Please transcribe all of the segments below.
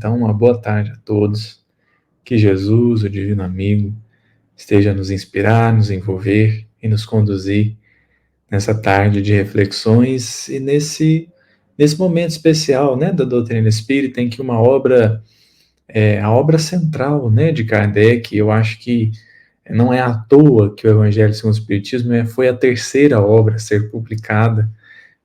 Então, uma boa tarde a todos. Que Jesus, o Divino Amigo, esteja a nos inspirar, nos envolver e nos conduzir nessa tarde de reflexões e nesse momento especial, né, da doutrina espírita, em que uma obra, a obra central, né, de Kardec, eu acho que não é à toa que o Evangelho segundo o Espiritismo foi a terceira obra a ser publicada,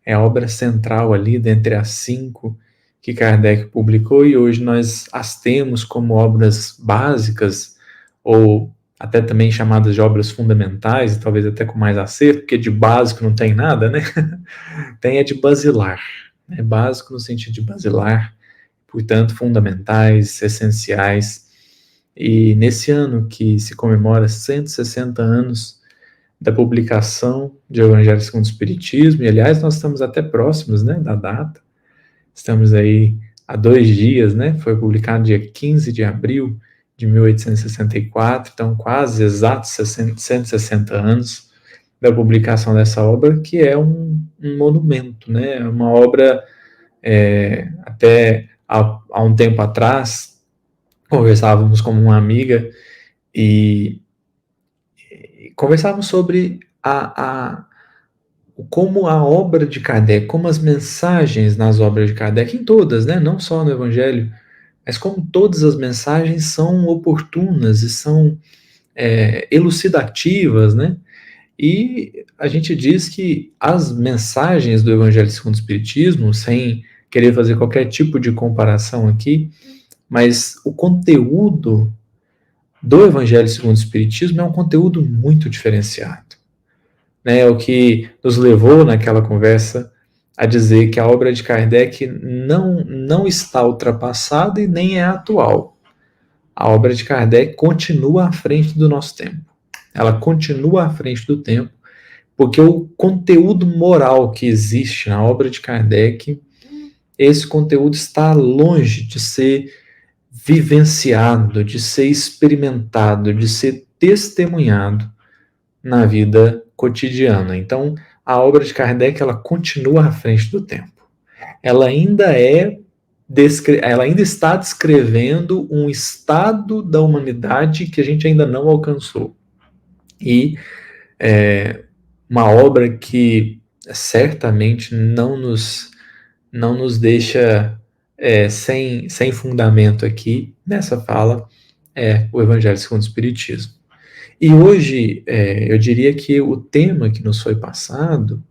é a obra central ali dentre as 5 que Kardec publicou, e hoje nós as temos como obras básicas, ou até também chamadas de obras fundamentais, talvez até com mais acerto, porque de básico não tem nada, né? Tem de basilar, né? Básico no sentido de basilar, portanto, fundamentais, essenciais. E nesse ano que se comemora 160 anos da publicação de Evangelho segundo o Espiritismo, e aliás, nós estamos até próximos, né, da data, estamos aí há 2 dias, né, foi publicado dia 15 de abril de 1864, então quase exatos 160 anos da publicação dessa obra, que é um monumento, né, uma obra, até há um tempo atrás, conversávamos com uma amiga e conversávamos sobre como a obra de Kardec, como as mensagens nas obras de Kardec, em todas, né, não só no Evangelho, mas como todas as mensagens são oportunas e são elucidativas, né? E a gente diz que as mensagens do Evangelho segundo o Espiritismo, sem querer fazer qualquer tipo de comparação aqui, mas o conteúdo do Evangelho segundo o Espiritismo é um conteúdo muito diferenciado, né? O que nos levou naquela conversa a dizer que a obra de Kardec não está ultrapassada e nem é atual. A obra de Kardec continua à frente do nosso tempo. Ela continua à frente do tempo, porque o conteúdo moral que existe na obra de Kardec, esse conteúdo está longe de ser vivenciado, de ser experimentado, de ser testemunhado na vida cotidiana. Então, a obra de Kardec, ela continua à frente do tempo. Ela ainda está descrevendo um estado da humanidade que a gente ainda não alcançou. E uma obra que certamente não nos deixa sem fundamento aqui nessa fala, é o Evangelho segundo o Espiritismo. E hoje, eu diria que o tema que nos foi passado,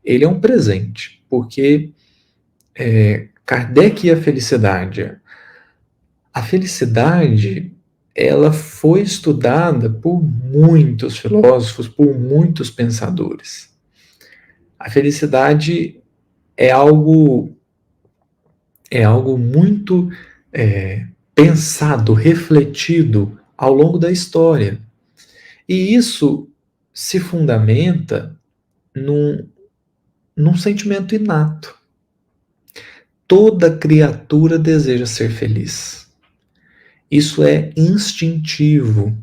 ele é um presente, porque Kardec e a felicidade. A felicidade, ela foi estudada por muitos filósofos, por muitos pensadores. A felicidade é algo muito pensado, refletido ao longo da história. E isso se fundamenta num sentimento inato. Toda criatura deseja ser feliz. Isso é instintivo.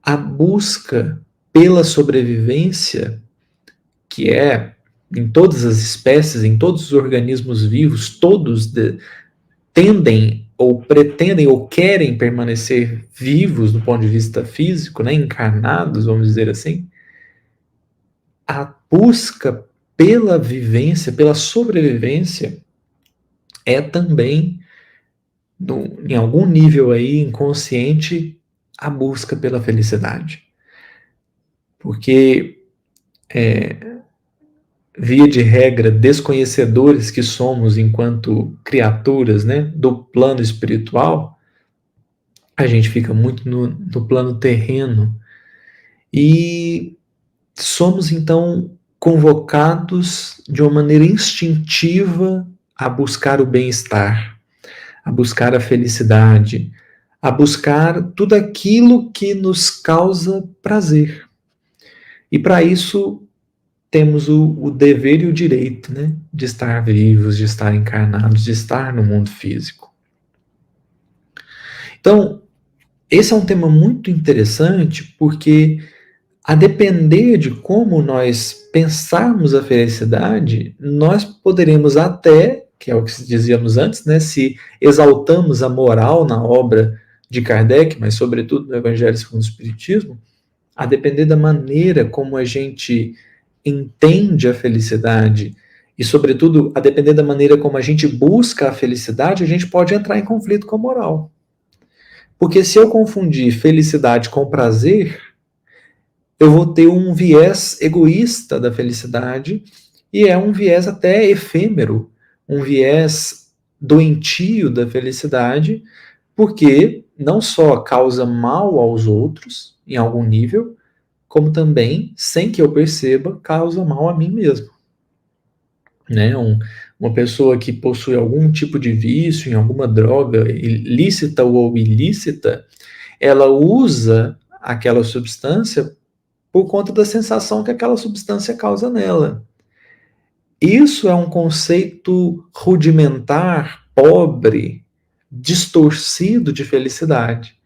A busca pela sobrevivência, que é em todas as espécies, em todos os organismos vivos, todos tendem ou pretendem ou querem permanecer vivos do ponto de vista físico, né, encarnados, vamos dizer assim. A busca pela vivência, pela sobrevivência, é também, em algum nível aí inconsciente, a busca pela felicidade. Porque, via de regra, desconhecedores que somos enquanto criaturas, né, do plano espiritual, a gente fica muito no plano terreno e somos, então, convocados de uma maneira instintiva a buscar o bem-estar, a buscar a felicidade, a buscar tudo aquilo que nos causa prazer. E para isso temos o dever e o direito, né, de estar vivos, de estar encarnados, de estar no mundo físico. Então, esse é um tema muito interessante, porque a depender de como nós pensarmos a felicidade, nós poderemos até que é o que dizíamos antes, né? Se exaltamos a moral na obra de Kardec, mas sobretudo no Evangelho segundo o Espiritismo, a depender da maneira como a gente entende a felicidade e, sobretudo, a depender da maneira como a gente busca a felicidade, a gente pode entrar em conflito com a moral. Porque se eu confundir felicidade com prazer, eu vou ter um viés egoísta da felicidade, e é um viés até efêmero, um viés doentio da felicidade, porque não só causa mal aos outros, em algum nível, como também, sem que eu perceba, causa mal a mim mesmo. Né? Uma pessoa que possui algum tipo de vício em alguma droga, lícita ou ilícita, ela usa aquela substância por conta da sensação que aquela substância causa nela. Isso é um conceito rudimentar, pobre, distorcido de felicidade,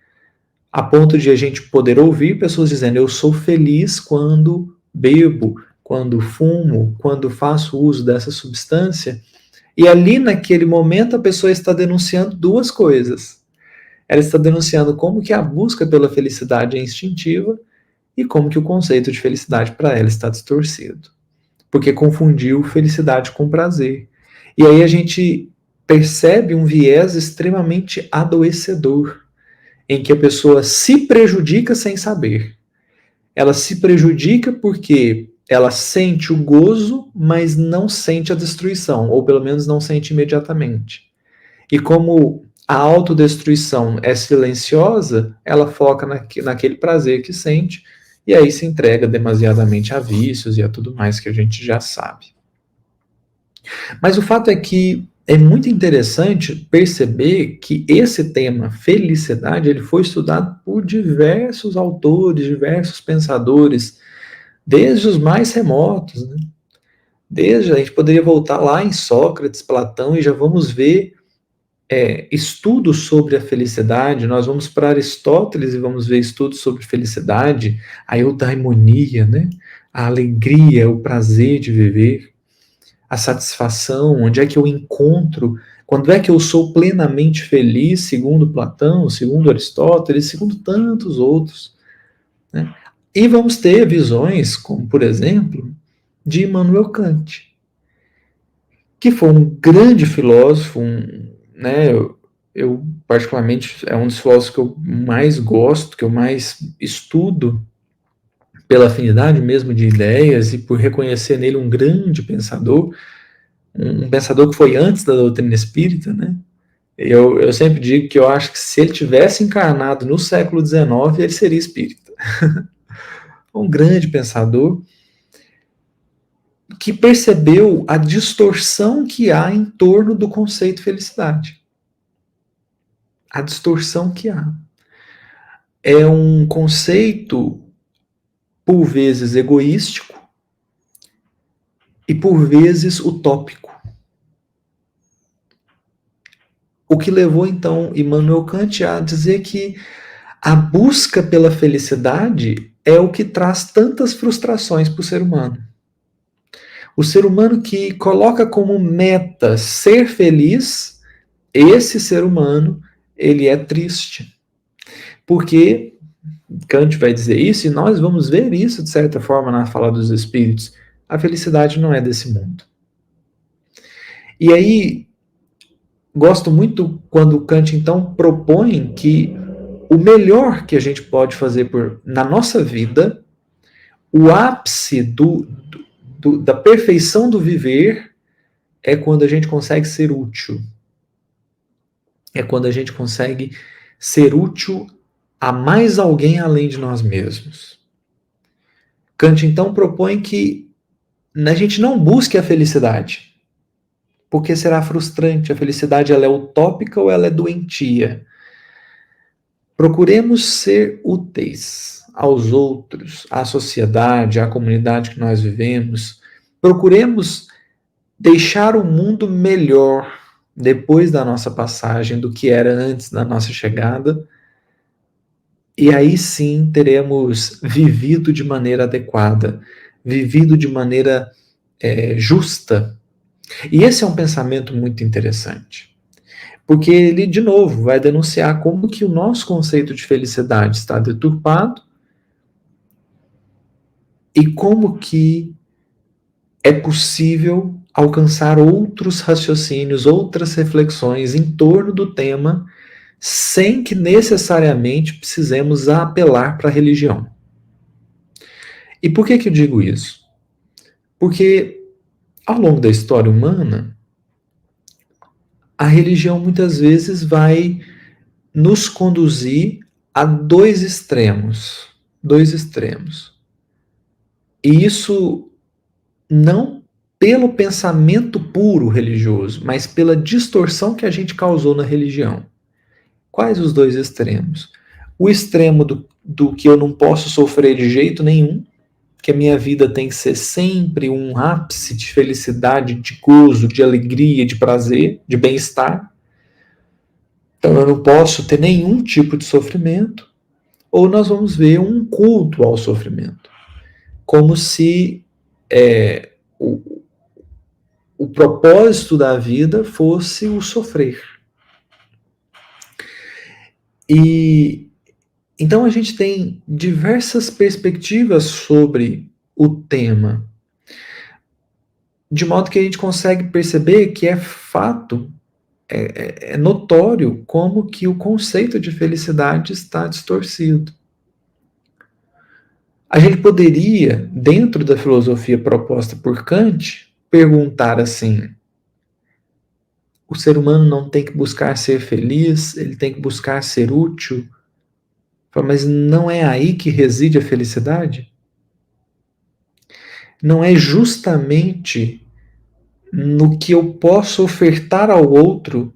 a ponto de a gente poder ouvir pessoas dizendo: eu sou feliz quando bebo, quando fumo, quando faço uso dessa substância. E ali, naquele momento, a pessoa está denunciando duas coisas. Ela está denunciando como que a busca pela felicidade é instintiva e como que o conceito de felicidade para ela está distorcido. Porque confundiu felicidade com prazer. E aí a gente percebe um viés extremamente adoecedor, em que a pessoa se prejudica sem saber. Ela se prejudica porque ela sente o gozo, mas não sente a destruição, ou pelo menos não sente imediatamente. E como a autodestruição é silenciosa, ela foca naquele prazer que sente, e aí se entrega demasiadamente a vícios e a tudo mais que a gente já sabe. Mas o fato é que é muito interessante perceber que esse tema, felicidade, ele foi estudado por diversos autores, diversos pensadores, desde os mais remotos, né? Desde, a gente poderia voltar lá em Sócrates, Platão, e já vamos ver estudos sobre a felicidade. Nós vamos para Aristóteles e vamos ver estudos sobre felicidade, a eudaimonia, né? A alegria, o prazer de viver, a satisfação, onde é que eu encontro, quando é que eu sou plenamente feliz, segundo Platão, segundo Aristóteles, segundo tantos outros, né? E vamos ter visões, como por exemplo, de Immanuel Kant, que foi um grande filósofo, né, eu particularmente é um dos filósofos que eu mais gosto, que eu mais estudo, pela afinidade mesmo de ideias e por reconhecer nele um grande pensador, um pensador que foi antes da doutrina espírita, né? Eu sempre digo que eu acho que se ele tivesse encarnado no século XIX, ele seria espírita. Um grande pensador que percebeu a distorção que há em torno do conceito felicidade. A distorção que há. É um conceito, por vezes, egoístico e, por vezes, utópico. O que levou, então, Immanuel Kant a dizer que a busca pela felicidade é o que traz tantas frustrações para o ser humano. O ser humano que coloca como meta ser feliz, esse ser humano, ele é triste. Porque Kant vai dizer isso, e nós vamos ver isso, de certa forma, na fala dos espíritos. A felicidade não é desse mundo. E aí, gosto muito quando Kant, então, propõe que o melhor que a gente pode fazer na nossa vida, o ápice da perfeição do viver, é quando a gente consegue ser útil. É quando a gente consegue ser útil a mais alguém além de nós mesmos. Kant, então, propõe que a gente não busque a felicidade, porque será frustrante. A felicidade, ela é utópica ou ela é doentia? Procuremos ser úteis aos outros, à sociedade, à comunidade que nós vivemos. Procuremos deixar o mundo melhor depois da nossa passagem do que era antes da nossa chegada. E aí sim teremos vivido de maneira adequada, vivido de maneira justa, E esse é um pensamento muito interessante, porque ele, de novo, vai denunciar como que o nosso conceito de felicidade está deturpado e como que é possível alcançar outros raciocínios, outras reflexões em torno do tema, sem que necessariamente precisemos apelar para a religião. E por que eu digo isso? Porque ao longo da história humana, a religião muitas vezes vai nos conduzir a dois extremos. Dois extremos. E isso não pelo pensamento puro religioso, mas pela distorção que a gente causou na religião. Quais os dois extremos? O extremo do que eu não posso sofrer de jeito nenhum, que a minha vida tem que ser sempre um ápice de felicidade, de gozo, de alegria, de prazer, de bem-estar. Então eu não posso ter nenhum tipo de sofrimento. Ou nós vamos ver um culto ao sofrimento, como se o propósito da vida fosse o sofrer. E então a gente tem diversas perspectivas sobre o tema, de modo que a gente consegue perceber que é fato, é notório como que o conceito de felicidade está distorcido. A gente poderia, dentro da filosofia proposta por Kant, perguntar assim: o ser humano não tem que buscar ser feliz, ele tem que buscar ser útil. Mas não é aí que reside a felicidade? Não é justamente no que eu posso ofertar ao outro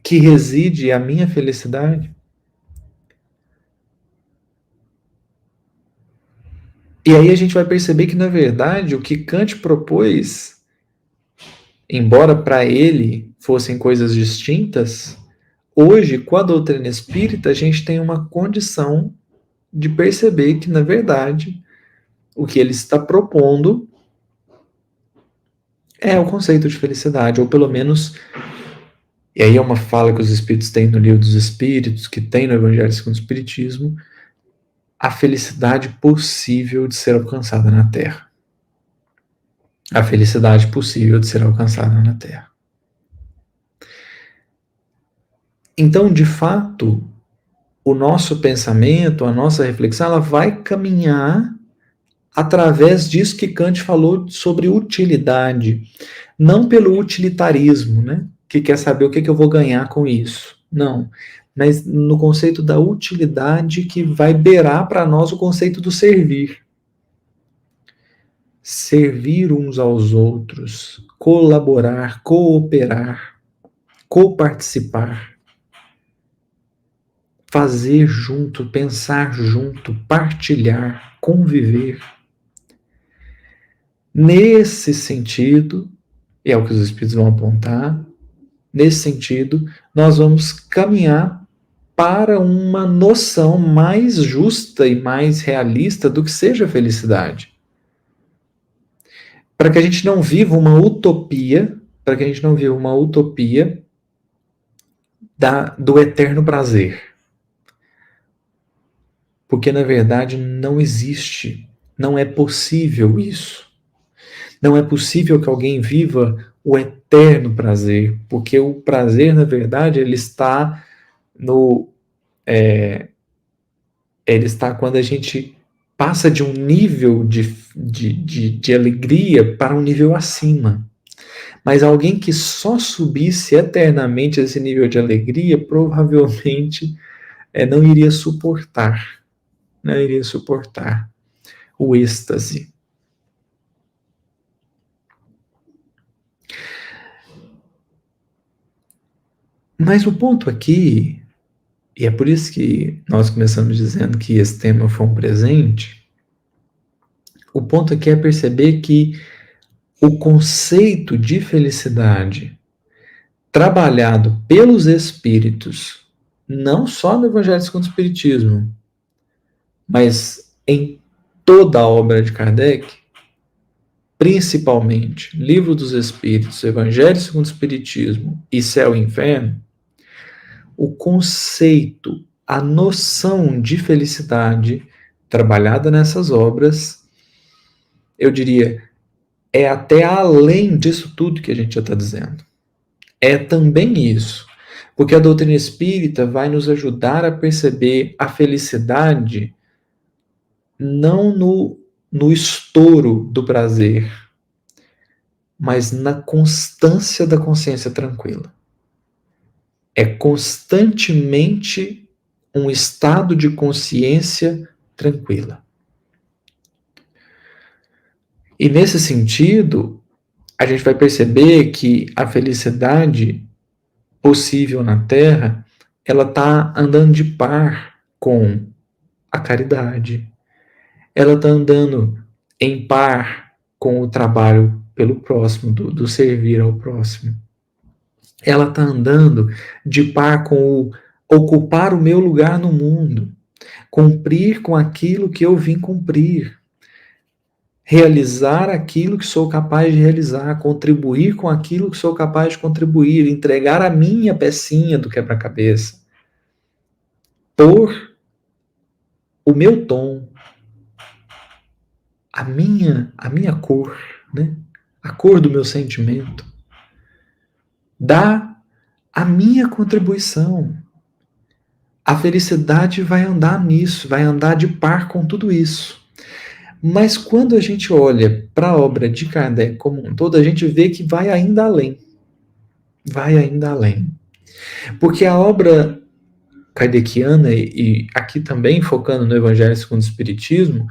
que reside a minha felicidade? E aí a gente vai perceber que, na verdade, o que Kant propôs, embora para ele fossem coisas distintas, hoje, com a doutrina espírita, a gente tem uma condição de perceber que, na verdade, o que ele está propondo é o conceito de felicidade, ou pelo menos, e aí é uma fala que os espíritos têm no Livro dos Espíritos, que tem no Evangelho segundo o Espiritismo, a felicidade possível de ser alcançada na Terra. A felicidade possível de ser alcançada na Terra. Então, de fato, o nosso pensamento, a nossa reflexão, ela vai caminhar através disso que Kant falou sobre utilidade. Não pelo utilitarismo, né? Que quer saber o que eu vou ganhar com isso. Não. Mas no conceito da utilidade que vai beirar para nós o conceito do servir. Servir uns aos outros, colaborar, cooperar, coparticipar, fazer junto, pensar junto, partilhar, conviver. Nesse sentido, e é o que os espíritos vão apontar, nesse sentido, nós vamos caminhar para uma noção mais justa e mais realista do que seja a felicidade. Para que a gente não viva uma utopia, do eterno prazer. Porque, na verdade, não existe, não é possível isso. Não é possível que alguém viva o eterno prazer, porque o prazer, na verdade, ele está ele está quando a gente passa de um nível de alegria para um nível acima. Mas alguém que só subisse eternamente esse nível de alegria, provavelmente não iria suportar. Não iria suportar o êxtase. Mas o ponto aqui, e é por isso que nós começamos dizendo que esse tema foi um presente, o ponto aqui é perceber que o conceito de felicidade trabalhado pelos espíritos, não só no Evangelho segundo o Espiritismo, mas em toda a obra de Kardec, principalmente Livro dos Espíritos, Evangelho segundo o Espiritismo e Céu e Inferno, o conceito, a noção de felicidade trabalhada nessas obras, eu diria, é até além disso tudo que a gente já está dizendo. É também isso, porque a doutrina espírita vai nos ajudar a perceber a felicidade não no estouro do prazer, mas na constância da consciência tranquila. É constantemente um estado de consciência tranquila. E nesse sentido, a gente vai perceber que a felicidade possível na Terra, ela está andando de par com a caridade, ela está andando em par com o trabalho pelo próximo, do servir ao próximo. Ela está andando de par com o ocupar o meu lugar no mundo, cumprir com aquilo que eu vim cumprir, realizar aquilo que sou capaz de realizar, contribuir com aquilo que sou capaz de contribuir, entregar a minha pecinha do quebra-cabeça, pôr o meu tom, a minha cor, né? A cor do meu sentimento, dar a minha contribuição. A felicidade vai andar nisso, vai andar de par com tudo isso. Mas quando a gente olha para a obra de Kardec como um todo, a gente vê que vai ainda além. Vai ainda além. Porque a obra kardeciana, e aqui também focando no Evangelho segundo o Espiritismo,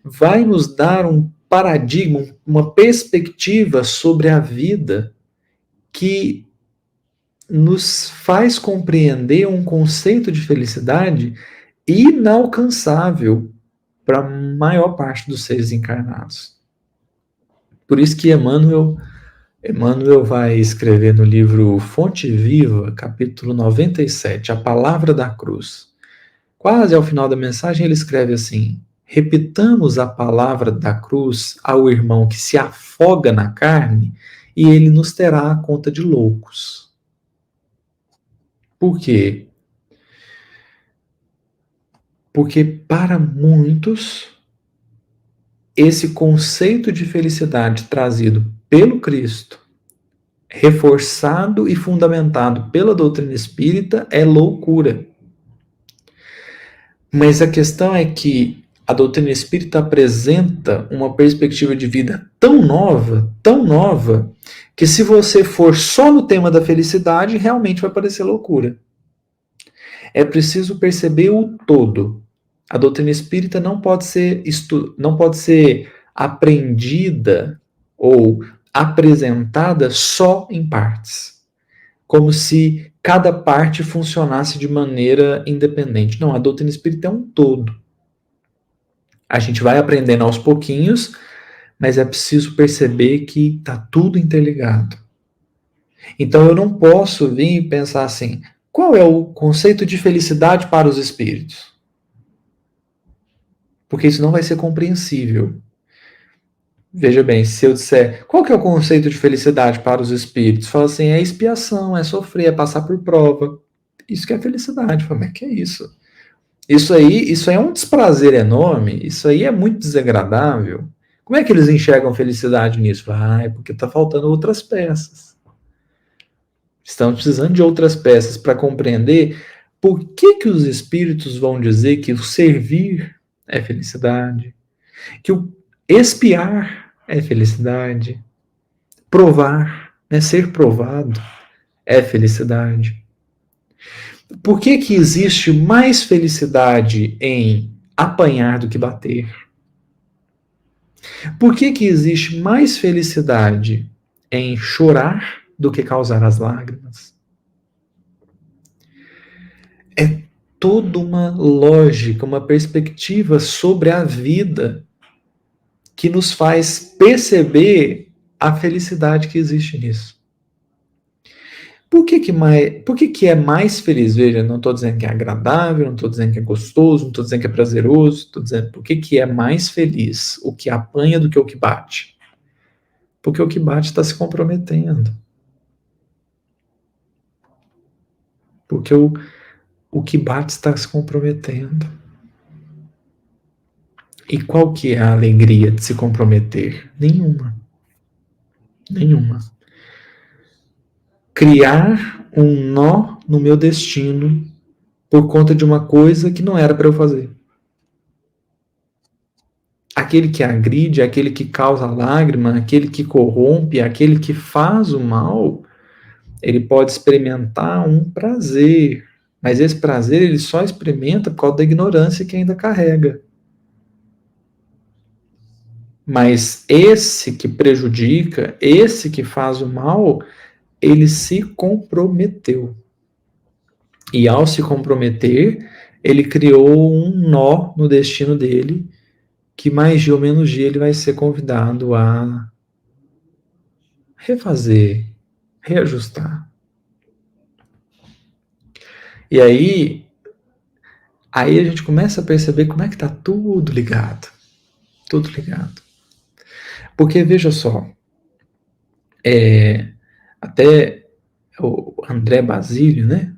vai nos dar um paradigma, uma perspectiva sobre a vida que nos faz compreender um conceito de felicidade inalcançável para a maior parte dos seres encarnados. Por isso que Emmanuel vai escrever no livro Fonte Viva, capítulo 97, A Palavra da Cruz. Quase ao final da mensagem ele escreve assim: repitamos a palavra da cruz ao irmão que se afoga na carne e ele nos terá a conta de loucos. Por quê? Porque para muitos, esse conceito de felicidade trazido pelo Cristo, reforçado e fundamentado pela doutrina espírita, é loucura. Mas a questão é que a doutrina espírita apresenta uma perspectiva de vida tão nova, que se você for só no tema da felicidade, realmente vai parecer loucura. É preciso perceber o todo. A doutrina espírita não pode ser aprendida ou apresentada só em partes, como se cada parte funcionasse de maneira independente. Não, a doutrina espírita é um todo. A gente vai aprendendo aos pouquinhos, mas é preciso perceber que está tudo interligado. Então eu não posso vir e pensar assim: qual é o conceito de felicidade para os espíritos? Porque isso não vai ser compreensível. Veja bem, se eu disser qual que é o conceito de felicidade para os espíritos, fala assim: é expiação, é sofrer, é passar por prova. Isso que é felicidade. Fala, mas que é isso? Isso aí é um desprazer enorme, isso aí é muito desagradável. Como é que eles enxergam felicidade nisso? É porque está faltando outras peças. Estamos precisando de outras peças para compreender por que os espíritos vão dizer que o servir é felicidade, que o expiar é felicidade, provar, ser provado é felicidade. Por que existe mais felicidade em apanhar do que bater? Por que existe mais felicidade em chorar do que causar as lágrimas? É toda uma lógica, uma perspectiva sobre a vida que nos faz perceber a felicidade que existe nisso. Por que é mais feliz? Veja, não estou dizendo que é agradável, não estou dizendo que é gostoso, não estou dizendo que é prazeroso, estou dizendo por que é mais feliz o que apanha do que o que bate. Porque o que bate está se comprometendo. Porque o que bate está se comprometendo. E qual que é a alegria de se comprometer? Nenhuma. Nenhuma. Criar um nó no meu destino por conta de uma coisa que não era para eu fazer. Aquele que agride, aquele que causa lágrima, aquele que corrompe, aquele que faz o mal, ele pode experimentar um prazer, mas esse prazer ele só experimenta por causa da ignorância que ainda carrega. Mas esse que prejudica, esse que faz o mal, ele se comprometeu. E ao se comprometer, ele criou um nó no destino dele, que mais dia ou menos dia ele vai ser convidado a refazer, reajustar. E aí a gente começa a perceber como é que está tudo ligado. Tudo ligado. Porque, veja só, até o André Basílio, né,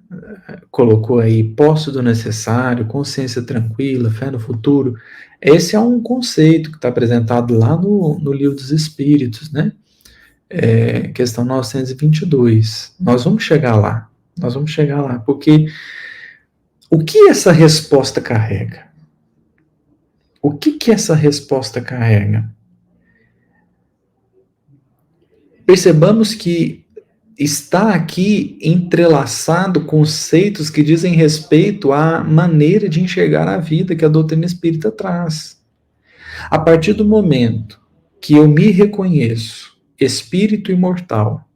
colocou aí posse do necessário, consciência tranquila, fé no futuro. Esse é um conceito que está apresentado lá no Livro dos Espíritos, né? Questão 922. Nós vamos chegar lá. Nós vamos chegar lá, porque o que essa resposta carrega? O que essa resposta carrega? Percebamos que está aqui entrelaçado conceitos que dizem respeito à maneira de enxergar a vida que a doutrina espírita traz. A partir do momento que eu me reconheço espírito imortal,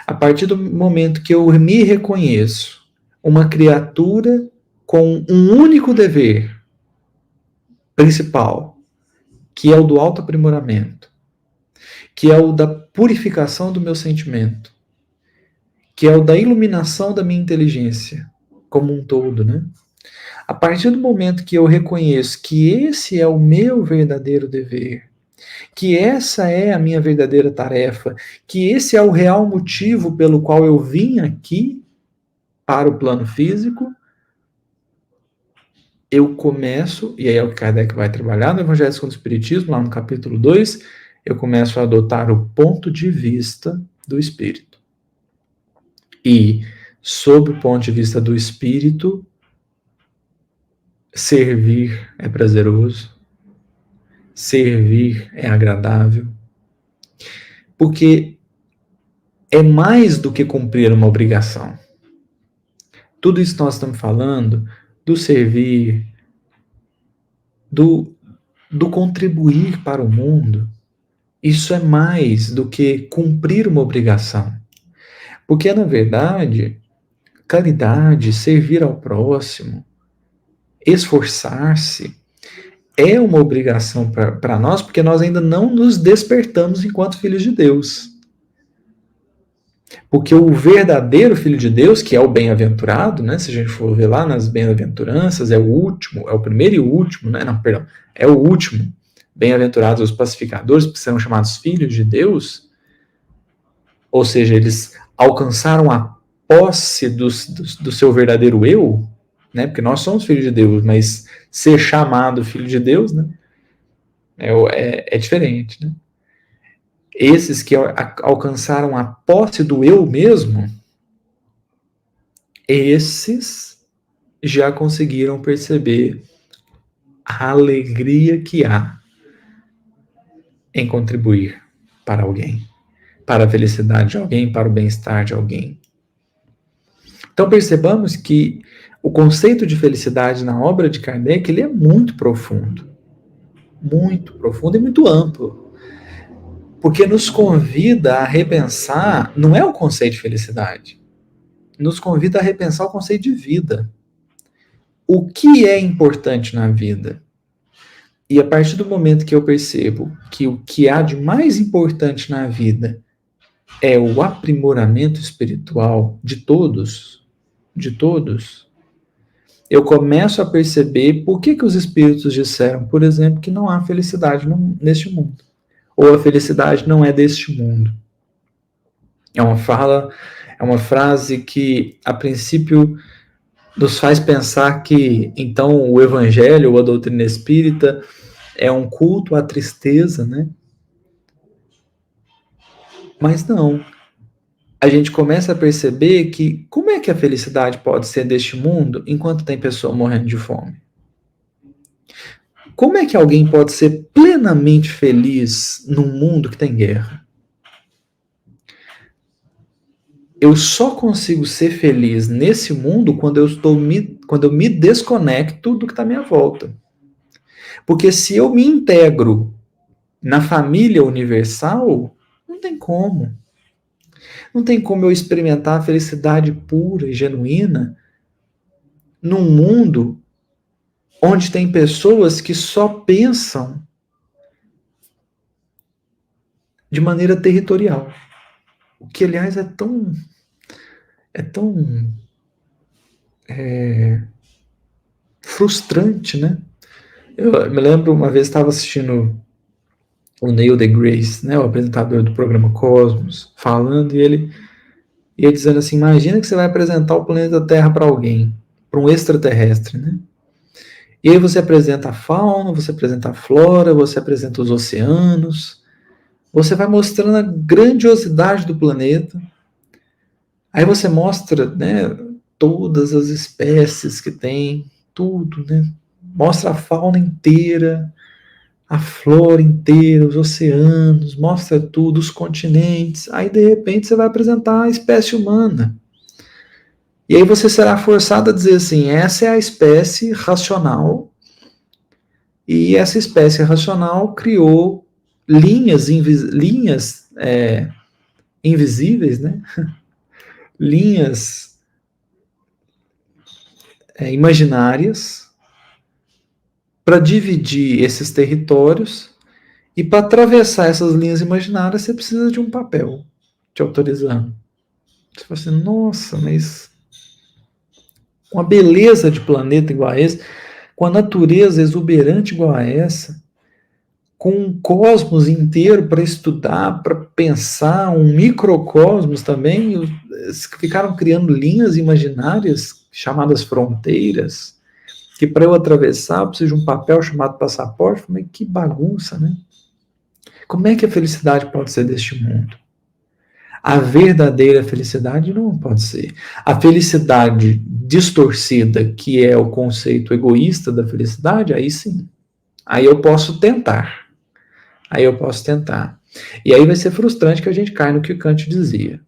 a partir do momento que eu me reconheço uma criatura com um único dever principal, que é o do autoaprimoramento, que é o da purificação do meu sentimento, que é o da iluminação da minha inteligência como um todo, né? A partir do momento que eu reconheço que esse é o meu verdadeiro dever, que essa é a minha verdadeira tarefa, que esse é o real motivo pelo qual eu vim aqui para o plano físico, eu começo, e aí é o que Kardec vai trabalhar no Evangelho segundo o Espiritismo, lá no capítulo 2, eu começo a adotar o ponto de vista do espírito. E, sob o ponto de vista do espírito, servir é prazeroso, servir é agradável, porque é mais do que cumprir uma obrigação. Tudo isso que nós estamos falando, do servir, do contribuir para o mundo, isso é mais do que cumprir uma obrigação. Porque, na verdade, caridade, servir ao próximo, esforçar-se, é uma obrigação para nós, porque nós ainda não nos despertamos enquanto filhos de Deus. Porque o verdadeiro filho de Deus, que é o bem-aventurado, né? Se a gente for ver lá nas bem-aventuranças, é o último, é o primeiro e o último, né? Não, perdão, é o último. Bem-aventurados os pacificadores, que serão chamados filhos de Deus. Ou seja, eles alcançaram a posse do seu verdadeiro eu, né? Porque nós somos filhos de Deus, mas ser chamado filho de Deus, né? É diferente, né? Esses que alcançaram a posse do eu mesmo, esses já conseguiram perceber a alegria que há em contribuir para alguém, para a felicidade de alguém, para o bem-estar de alguém. Então percebamos que o conceito de felicidade na obra de Kardec, ele é muito profundo e muito amplo. Porque nos convida a repensar, não é o conceito de felicidade, nos convida a repensar o conceito de vida. O que é importante na vida? E a partir do momento que eu percebo que o que há de mais importante na vida é o aprimoramento espiritual de todos, eu começo a perceber por que os espíritos disseram, por exemplo, que não há felicidade neste mundo. ou a felicidade não é deste mundo. É uma frase que, a princípio, nos faz pensar que, então, o Evangelho ou a doutrina espírita é um culto à tristeza, né? Mas não. A gente começa a perceber que como é que a felicidade pode ser deste mundo enquanto tem pessoa morrendo de fome? Como é que alguém pode ser plenamente feliz num mundo que tem guerra? Eu só consigo ser feliz nesse mundo quando eu me desconecto do que está à minha volta. Porque se eu me integro na família universal, não tem como. Não tem como eu experimentar a felicidade pura e genuína num mundo onde tem pessoas que só pensam de maneira territorial. O que, aliás, é tão frustrante, né? Eu me lembro uma vez estava assistindo o Neil deGrasse, né, o apresentador do programa Cosmos, falando, e ele ia dizendo assim, imagina que você vai apresentar o planeta Terra para alguém, para um extraterrestre, né? E aí você apresenta a fauna, você apresenta a flora, você apresenta os oceanos, você vai mostrando a grandiosidade do planeta, aí você mostra, né, todas as espécies que tem, tudo, né? Mostra a fauna inteira, a flora inteira, os oceanos, mostra tudo, os continentes. Aí, de repente, você vai apresentar a espécie humana. E aí você será forçado a dizer assim, essa é a espécie racional, e essa espécie racional criou linhas invisíveis, né? Linhas imaginárias para dividir esses territórios, e para atravessar essas linhas imaginárias você precisa de um papel te autorizando. Você fala assim, nossa, mas com a beleza de planeta igual a esse, com a natureza exuberante igual a essa, com um cosmos inteiro para estudar, para pensar, um microcosmos também, ficaram criando linhas imaginárias chamadas fronteiras, que para eu atravessar eu preciso de um papel chamado passaporte. Mas que bagunça, né? Como é que a felicidade pode ser deste mundo? A verdadeira felicidade não pode ser. A felicidade distorcida, que é o conceito egoísta da felicidade, aí sim. Aí eu posso tentar. Aí eu posso tentar. E aí vai ser frustrante que a gente cai no que Kant dizia.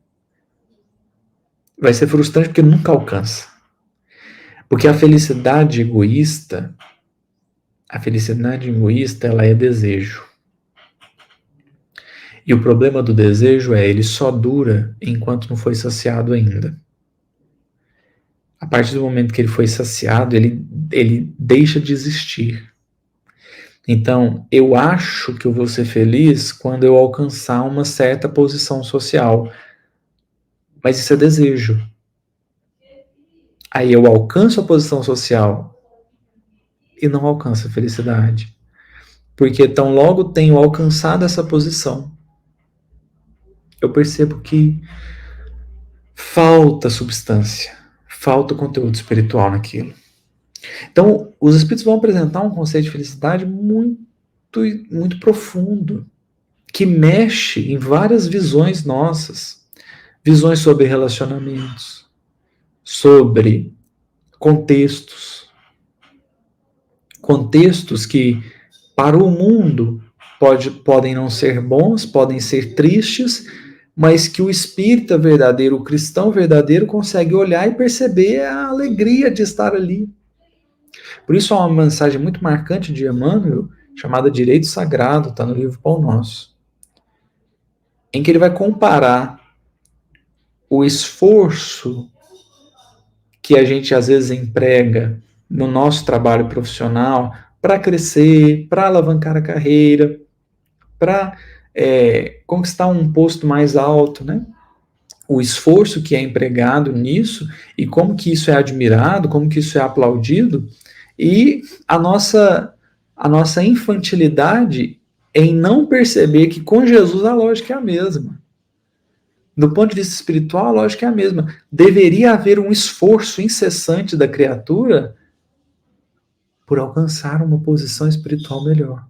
Vai ser frustrante porque nunca alcança. Porque a felicidade egoísta, ela é desejo. E o problema do desejo é ele só dura enquanto não foi saciado ainda. A partir do momento que ele foi saciado, ele deixa de existir. Então, eu acho que eu vou ser feliz quando eu alcançar uma certa posição social. Mas isso é desejo. Aí eu alcanço a posição social e não alcanço a felicidade. Porque tão logo tenho alcançado essa posição, eu percebo que falta substância, falta conteúdo espiritual naquilo. Então, os espíritos vão apresentar um conceito de felicidade muito profundo, que mexe em várias visões nossas. Visões sobre relacionamentos, sobre contextos. Contextos que, para o mundo, podem não ser bons, podem ser tristes, mas que o espírita verdadeiro, o cristão verdadeiro, consegue olhar e perceber a alegria de estar ali. Por isso há uma mensagem muito marcante de Emmanuel, chamada Direito Sagrado, está no livro Pão Nosso, em que ele vai comparar o esforço que a gente às vezes emprega no nosso trabalho profissional para crescer, para alavancar a carreira, para conquistar um posto mais alto, né? O esforço que é empregado nisso e como que isso é admirado, como que isso é aplaudido, e a nossa infantilidade em não perceber que com Jesus a lógica é a mesma. Do ponto de vista espiritual, a lógica é a mesma. Deveria haver um esforço incessante da criatura por alcançar uma posição espiritual melhor.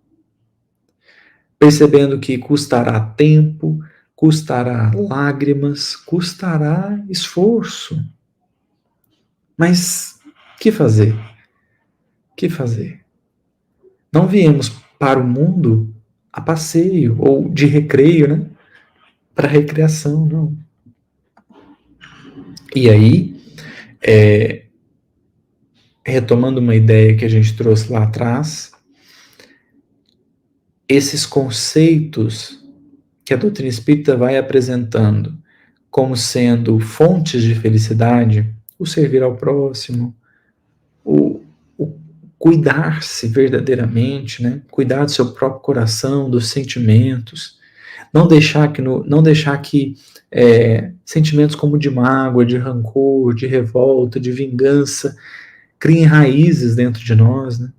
Percebendo que custará tempo, custará lágrimas, custará esforço. Mas que fazer? Que fazer? Não viemos para o mundo a passeio ou de recreio, né? Para recreação, não. E aí, retomando uma ideia que a gente trouxe lá atrás, esses conceitos que a doutrina espírita vai apresentando como sendo fontes de felicidade, o servir ao próximo, o cuidar-se verdadeiramente, né? Cuidar do seu próprio coração, dos sentimentos, não deixar que sentimentos como de mágoa, de rancor, de revolta, de vingança criem raízes dentro de nós, né?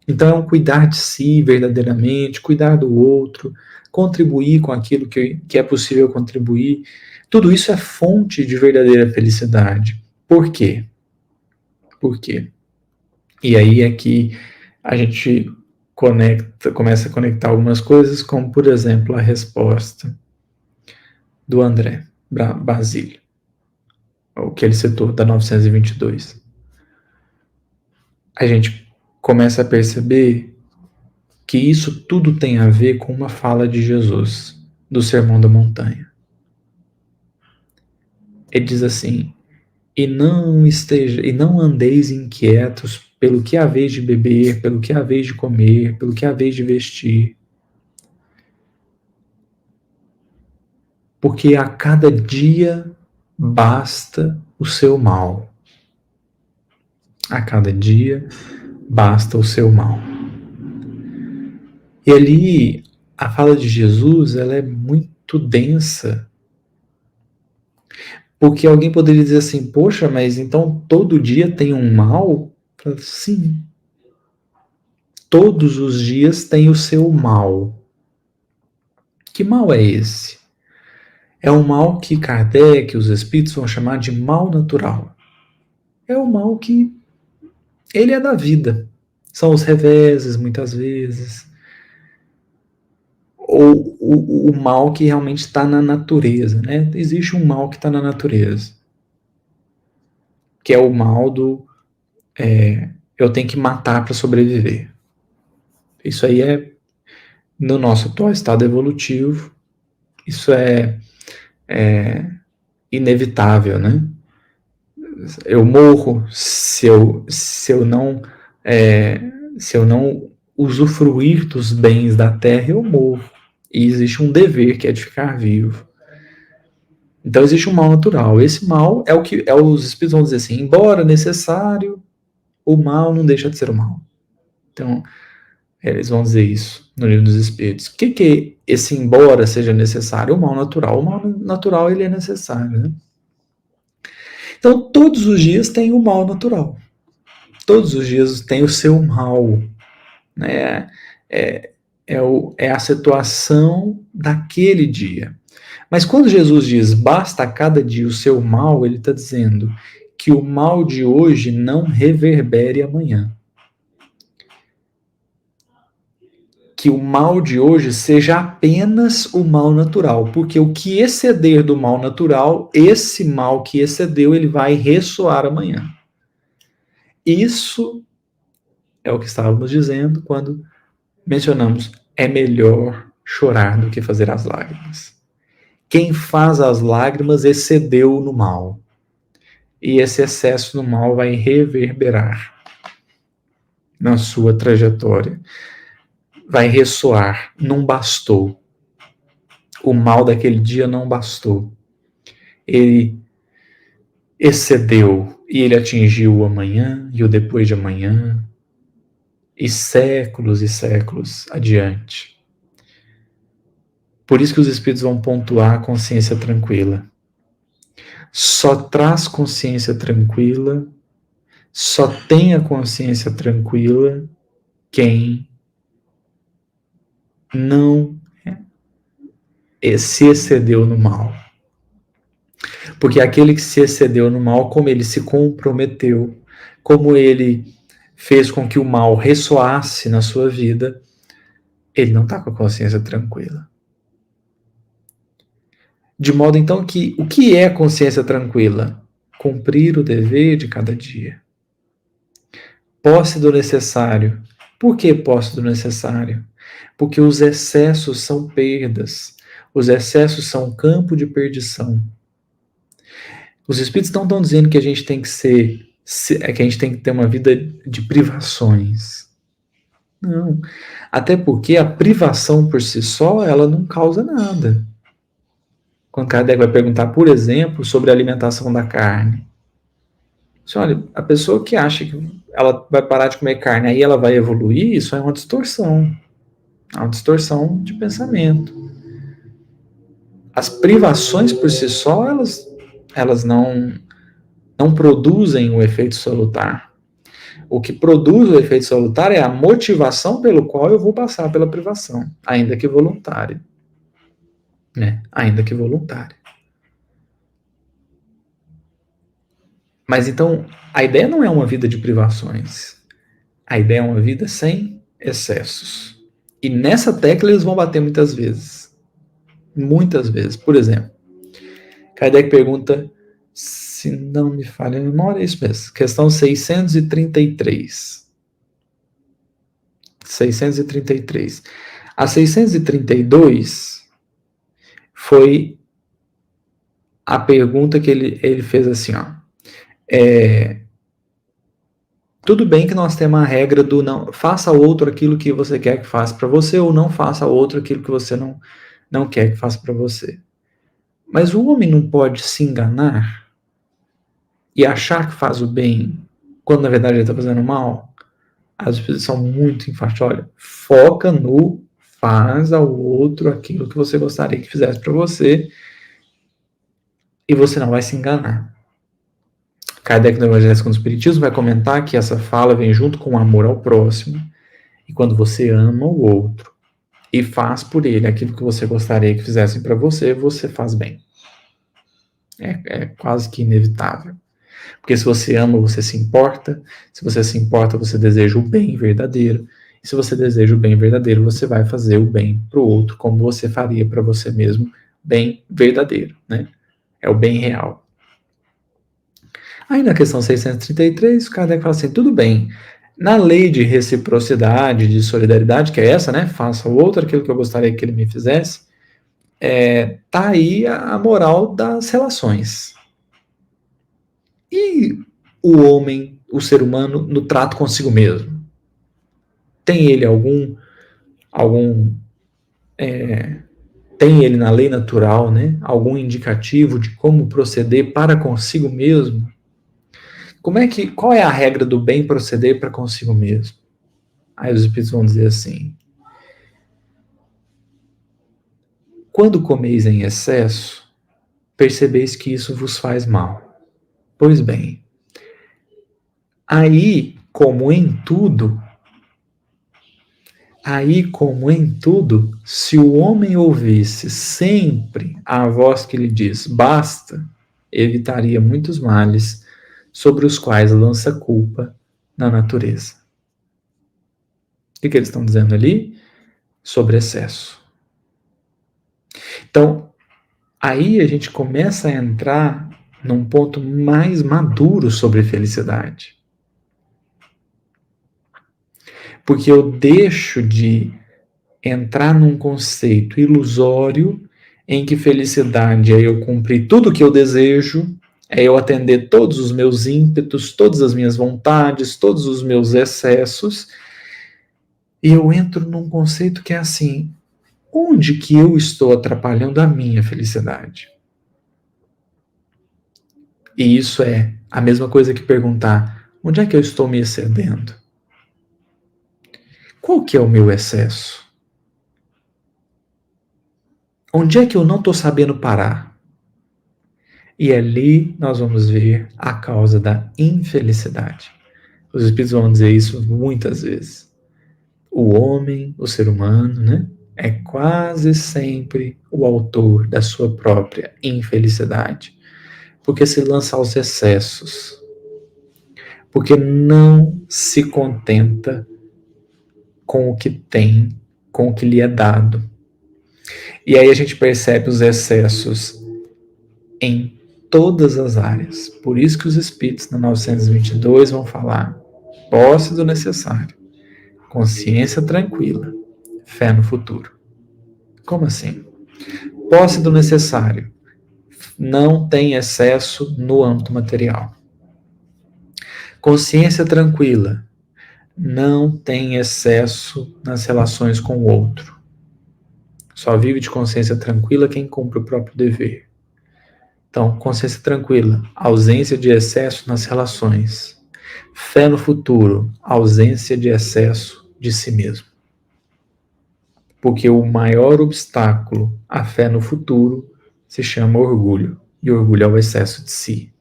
Então é um cuidar de si verdadeiramente, cuidar do outro, contribuir com aquilo que é possível contribuir. Tudo isso é fonte de verdadeira felicidade. Por quê? Por quê? E aí é que a gente começa a conectar algumas coisas, como, por exemplo, a resposta do André Basílio, o que ele citou, da 922. A gente começa a perceber que isso tudo tem a ver com uma fala de Jesus, do Sermão da Montanha. Ele diz assim: e não andeis inquietos pelo que haveis de beber, pelo que haveis de comer, pelo que haveis de vestir. Porque a cada dia basta o seu mal. A cada dia basta o seu mal. E ali, a fala de Jesus, ela é muito densa. Porque alguém poderia dizer assim, poxa, mas então todo dia tem um mal? Sim. Todos os dias tem o seu mal. Que mal é esse? É um mal que Kardec e os espíritos vão chamar de mal natural. É o mal que ele é da vida. São os reveses, muitas vezes. Ou o mal que realmente está na natureza, né? Existe um mal que está na natureza. Que é o mal do eu tenho que matar para sobreviver. Isso aí é, no nosso atual estado evolutivo, isso é inevitável, né? Eu morro se eu não usufruir dos bens da terra, eu morro. E existe um dever que é de ficar vivo. Então existe um mal natural. Esse mal é o que os espíritos vão dizer assim: embora necessário, o mal não deixa de ser o mal. Então eles vão dizer isso no livro dos espíritos. O que esse embora seja necessário? O mal natural. O mal natural ele é necessário, né? Então todos os dias tem o mal natural. Todos os dias tem o seu mal, né? É a situação daquele dia. Mas quando Jesus diz basta a cada dia o seu mal, ele está dizendo que o mal de hoje não reverbere amanhã. Que o mal de hoje seja apenas o mal natural, porque o que exceder do mal natural, esse mal que excedeu, ele vai ressoar amanhã. Isso é o que estávamos dizendo quando mencionamos: é melhor chorar do que fazer as lágrimas. Quem faz as lágrimas excedeu no mal. E esse excesso no mal vai reverberar na sua trajetória. Vai ressoar. Não bastou. O mal daquele dia não bastou. Ele excedeu e ele atingiu o amanhã e o depois de amanhã e séculos adiante. Por isso que os espíritos vão pontuar a consciência tranquila. Só traz consciência tranquila, só tem a consciência tranquila quem não se excedeu no mal. Porque aquele que se excedeu no mal, como ele se comprometeu, como ele fez com que o mal ressoasse na sua vida, ele não está com a consciência tranquila. De modo então que o que é consciência tranquila? Cumprir o dever de cada dia. Posse do necessário. Por que posse do necessário? Porque os excessos são perdas. Os excessos são campo de perdição. Os espíritos não estão dizendo que a gente tem que que a gente tem que ter uma vida de privações. Não. Até porque a privação por si só, ela não causa nada. Quando Kardec vai perguntar, por exemplo, sobre a alimentação da carne. Assim, olha, a pessoa que acha que ela vai parar de comer carne, aí ela vai evoluir, isso é uma distorção. É uma distorção de pensamento. As privações por si só, elas não produzem o efeito salutar. O que produz o efeito salutar é a motivação pelo qual eu vou passar pela privação, ainda que voluntária. Né? Ainda que voluntária. Mas então, a ideia não é uma vida de privações. A ideia é uma vida sem excessos. E nessa tecla eles vão bater muitas vezes. Muitas vezes. Por exemplo, Kardec pergunta, se não me falha a memória, é isso mesmo. Questão 633. 633. A 632 foi a pergunta que ele fez assim, ó. Tudo bem que nós temos a regra do não faça ao outro aquilo que você quer que faça para você, ou não faça ao outro aquilo que você não quer que faça para você. Mas o homem não pode se enganar e achar que faz o bem quando na verdade ele está fazendo mal? As pessoas são muito enfáticas. Olha, foca no faz ao outro aquilo que você gostaria que fizesse para você e você não vai se enganar. Kardec no Evangelho segundo o Espiritismo vai comentar que essa fala vem junto com o amor ao próximo, e quando você ama o outro e faz por ele aquilo que você gostaria que fizessem para você, você faz bem. É quase que inevitável. Porque se você ama, você se importa. Se você se importa, você deseja o bem verdadeiro. E se você deseja o bem verdadeiro, você vai fazer o bem para o outro, como você faria para você mesmo, bem verdadeiro, né? É o bem real. Aí na questão 633, o Kardec fala assim, tudo bem, na lei de reciprocidade, de solidariedade, que é essa, né, faça ao outro aquilo que eu gostaria que ele me fizesse, tá aí a moral das relações. E o homem, o ser humano, no trato consigo mesmo? Tem ele tem ele na lei natural, né, algum indicativo de como proceder para consigo mesmo? Qual é a regra do bem proceder para consigo mesmo? Aí os espíritos vão dizer assim, quando comeis em excesso, percebeis que isso vos faz mal. Pois bem, aí como em tudo, se o homem ouvisse sempre a voz que lhe diz basta, evitaria muitos males sobre os quais lança culpa na natureza. O que eles estão dizendo ali? Sobre excesso. Então, aí a gente começa a entrar num ponto mais maduro sobre felicidade. Porque eu deixo de entrar num conceito ilusório em que felicidade é eu cumprir tudo o que eu desejo, é eu atender todos os meus ímpetos, todas as minhas vontades, todos os meus excessos, e eu entro num conceito que é assim, onde que eu estou atrapalhando a minha felicidade? E isso é a mesma coisa que perguntar, onde é que eu estou me excedendo? Qual que é o meu excesso? Onde é que eu não estou sabendo parar? E ali nós vamos ver a causa da infelicidade. Os espíritos vão dizer isso muitas vezes. O homem, o ser humano, né, é quase sempre o autor da sua própria infelicidade, porque se lança aos excessos, porque não se contenta com o que tem, com o que lhe é dado. E aí a gente percebe os excessos em todas as áreas. Por isso que os espíritos na 922 vão falar: posse do necessário, consciência tranquila, fé no futuro. Como assim? Posse do necessário. Não tem excesso no âmbito material. Consciência tranquila. Não tem excesso nas relações com o outro. Só vive de consciência tranquila quem cumpre o próprio dever. Então, consciência tranquila, ausência de excesso nas relações. Fé no futuro, ausência de excesso de si mesmo. Porque o maior obstáculo à fé no futuro se chama orgulho. E orgulho é o excesso de si.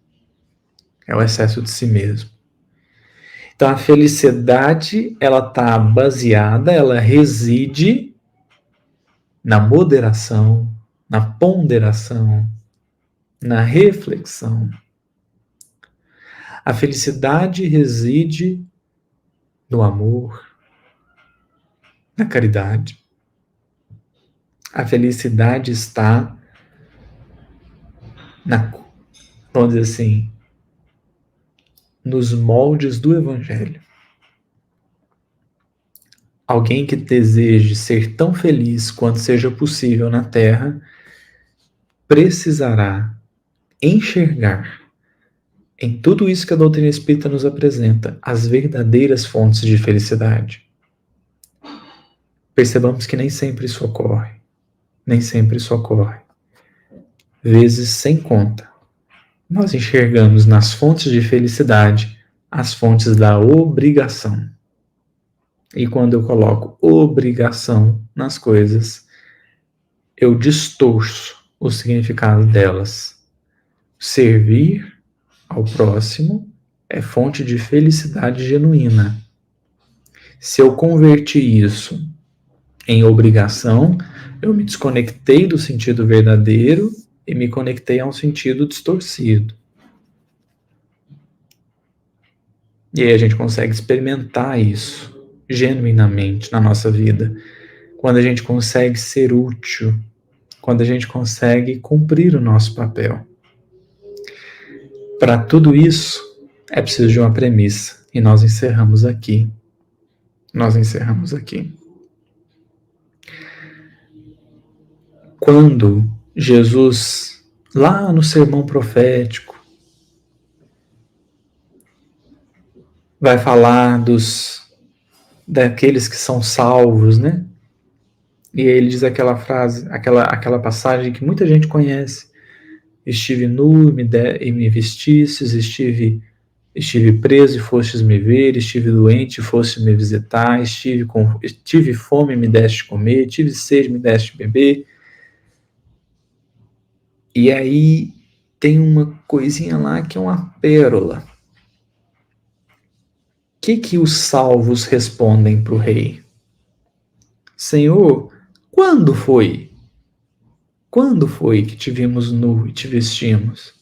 É o excesso de si mesmo. Então, a felicidade, ela está baseada, ela reside na moderação, na ponderação, na reflexão. A felicidade reside no amor, na caridade. A felicidade está vamos dizer assim, nos moldes do Evangelho. Alguém que deseje ser tão feliz quanto seja possível na Terra precisará enxergar em tudo isso que a doutrina espírita nos apresenta as verdadeiras fontes de felicidade. Percebamos que nem sempre isso ocorre. Nem sempre isso ocorre. Vezes sem conta. Nós enxergamos nas fontes de felicidade as fontes da obrigação. E quando eu coloco obrigação nas coisas, eu distorço o significado delas. Servir ao próximo é fonte de felicidade genuína. Se eu converti isso em obrigação, eu me desconectei do sentido verdadeiro e me conectei a um sentido distorcido. E aí a gente consegue experimentar isso genuinamente na nossa vida. Quando a gente consegue ser útil, quando a gente consegue cumprir o nosso papel. Para tudo isso, é preciso de uma premissa. E nós encerramos aqui. Quando Jesus, lá no sermão profético, vai falar daqueles que são salvos, né? E aí ele diz aquela frase, aquela passagem que muita gente conhece: estive nu e me vestistes, estive preso e fostes me ver, estive doente e fostes me visitar, tive fome e me deste comer, tive sede e me deste beber. E aí tem uma coisinha lá que é uma pérola. O que os salvos respondem para o rei? Senhor, quando foi? Quando foi que te vimos nu e te vestimos?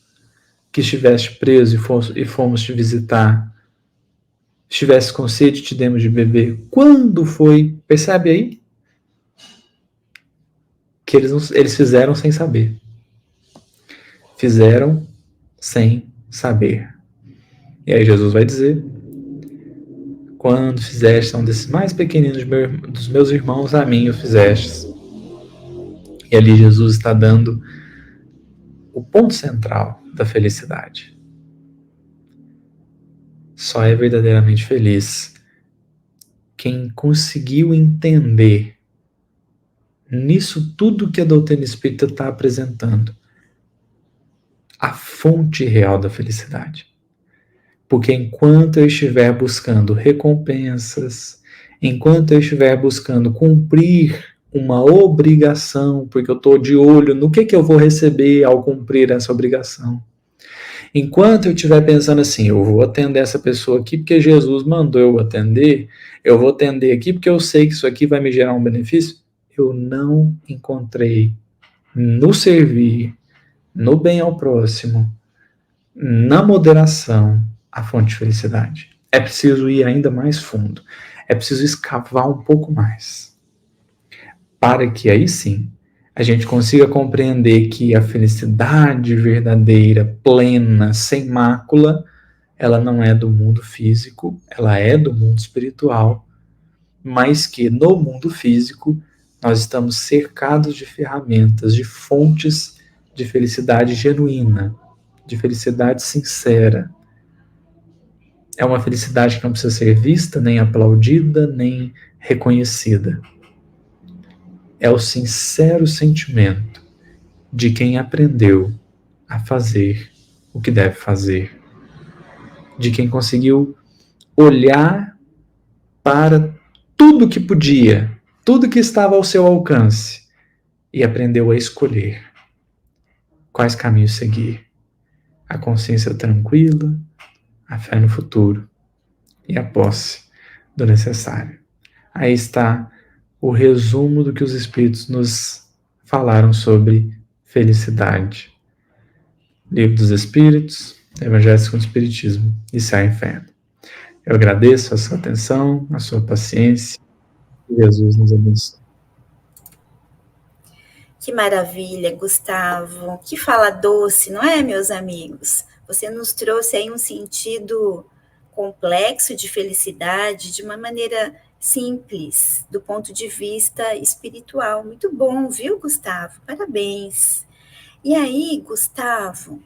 Que estiveste preso e fomos te visitar? Estivesse com sede e te demos de beber? Quando foi? Percebe aí? Que eles fizeram sem saber. Fizeram sem saber. E aí Jesus vai dizer: quando fizeste a um desses mais pequeninos dos meus irmãos, a mim o fizestes. E ali Jesus está dando o ponto central da felicidade. Só é verdadeiramente feliz quem conseguiu entender nisso tudo que a doutrina espírita está apresentando a fonte real da felicidade. Porque enquanto eu estiver buscando recompensas, enquanto eu estiver buscando cumprir uma obrigação, porque eu estou de olho no que eu vou receber ao cumprir essa obrigação, enquanto eu estiver pensando assim: eu vou atender essa pessoa aqui porque Jesus mandou eu atender, eu vou atender aqui porque eu sei que isso aqui vai me gerar um benefício, eu não encontrei no servir, no bem ao próximo, na moderação, a fonte de felicidade. É preciso ir ainda mais fundo. É preciso escavar um pouco mais. Para que aí sim a gente consiga compreender que a felicidade verdadeira, plena, sem mácula, ela não é do mundo físico, ela é do mundo espiritual, mas que no mundo físico nós estamos cercados de ferramentas, de fontes de felicidade genuína, de felicidade sincera. É uma felicidade que não precisa ser vista, nem aplaudida, nem reconhecida. É o sincero sentimento de quem aprendeu a fazer o que deve fazer, de quem conseguiu olhar para tudo que podia, tudo que estava ao seu alcance e aprendeu a escolher quais caminhos seguir. A consciência tranquila, a fé no futuro e a posse do necessário. Aí está o resumo do que os Espíritos nos falaram sobre felicidade. Livro dos Espíritos, Evangelho segundo o Espiritismo e Céu e Inferno. Eu agradeço a sua atenção, a sua paciência. Que Jesus nos abençoe. Que maravilha, Gustavo. Que fala doce, não é, meus amigos? Você nos trouxe aí um sentido complexo de felicidade de uma maneira simples, do ponto de vista espiritual. Muito bom, viu, Gustavo? Parabéns. E aí, Gustavo,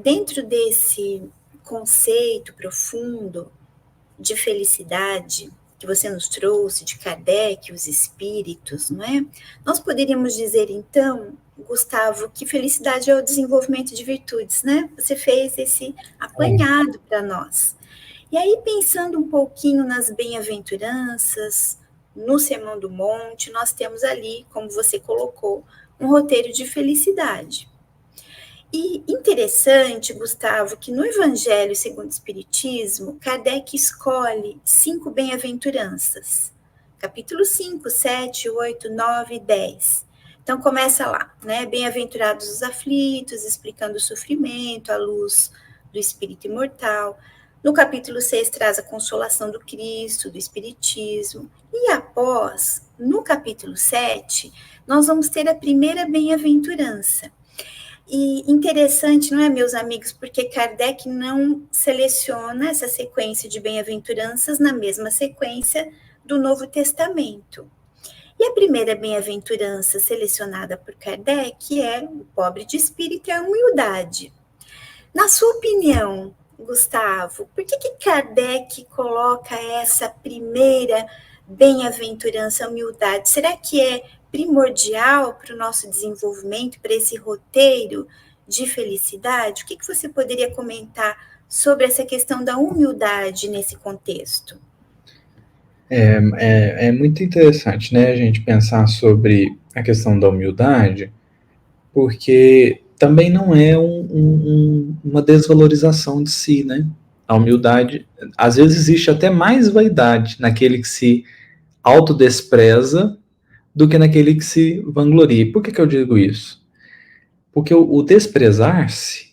dentro desse conceito profundo de felicidade que você nos trouxe, de Kardec, os espíritos, não é? Nós poderíamos dizer, então, Gustavo, que felicidade é o desenvolvimento de virtudes, né? Você fez esse apanhado para nós. E aí, pensando um pouquinho nas bem-aventuranças, no Sermão do Monte, nós temos ali, como você colocou, um roteiro de felicidade. E interessante, Gustavo, que no Evangelho segundo o Espiritismo, Kardec escolhe 5 bem-aventuranças. Capítulo 5, 7, 8, 9 e 10. Então, começa lá, né? Bem-aventurados os aflitos, explicando o sofrimento, a luz do Espírito imortal. No capítulo 6, traz a consolação do Cristo, do Espiritismo. E após, no capítulo 7, nós vamos ter a primeira bem-aventurança. E interessante, não é, meus amigos, porque Kardec não seleciona essa sequência de bem-aventuranças na mesma sequência do Novo Testamento. E a primeira bem-aventurança selecionada por Kardec é o pobre de espírito e a humildade. Na sua opinião, Gustavo, por que Kardec coloca essa primeira bem-aventurança, a humildade? Será que é primordial para o nosso desenvolvimento, para esse roteiro de felicidade? O que você poderia comentar sobre essa questão da humildade nesse contexto? É muito interessante, né, a gente pensar sobre a questão da humildade, porque também não é uma desvalorização de si, né? A humildade, às vezes existe até mais vaidade naquele que se autodespreza do que naquele que se vangloria. Por que eu digo isso? Porque o desprezar-se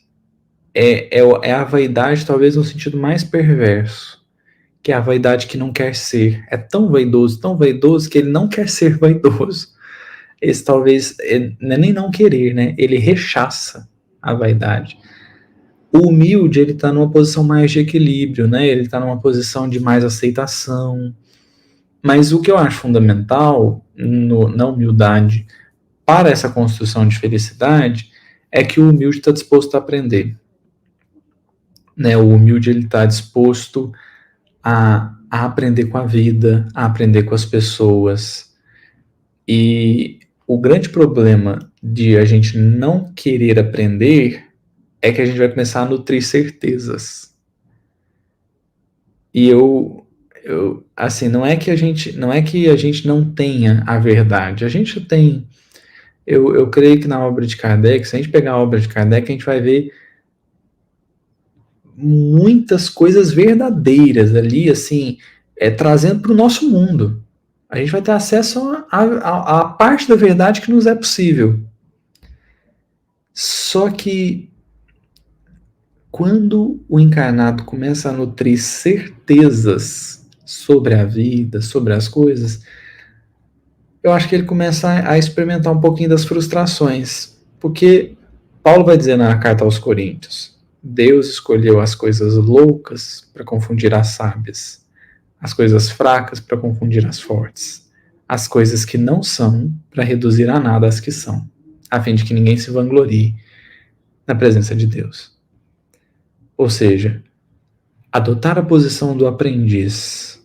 é a vaidade, talvez no sentido mais perverso, que é a vaidade que não quer ser. É tão vaidoso, que ele não quer ser vaidoso. Esse talvez, não é nem não querer, né? Ele rechaça a vaidade. O humilde, ele está numa posição mais de equilíbrio, né? Ele está numa posição de mais aceitação. Mas o que eu acho fundamental na humildade para essa construção de felicidade é que o humilde está disposto a aprender. Né? O humilde ele está disposto a aprender com a vida, a aprender com as pessoas. E o grande problema de a gente não querer aprender é que a gente vai começar a nutrir certezas. E assim, não é que a gente não tenha a verdade. A gente tem. Eu creio que na obra de Kardec, se a gente pegar a obra de Kardec, a gente vai ver muitas coisas verdadeiras ali, assim, trazendo para o nosso mundo. A gente vai ter acesso a parte da verdade que nos é possível. Só que quando o encarnado começa a nutrir certezas sobre a vida, sobre as coisas, eu acho que ele começa a experimentar um pouquinho das frustrações. Porque Paulo vai dizer na carta aos Coríntios: Deus escolheu as coisas loucas para confundir as sábias, as coisas fracas para confundir as fortes, as coisas que não são para reduzir a nada as que são, a fim de que ninguém se vanglorie na presença de Deus. Ou seja, adotar a posição do aprendiz,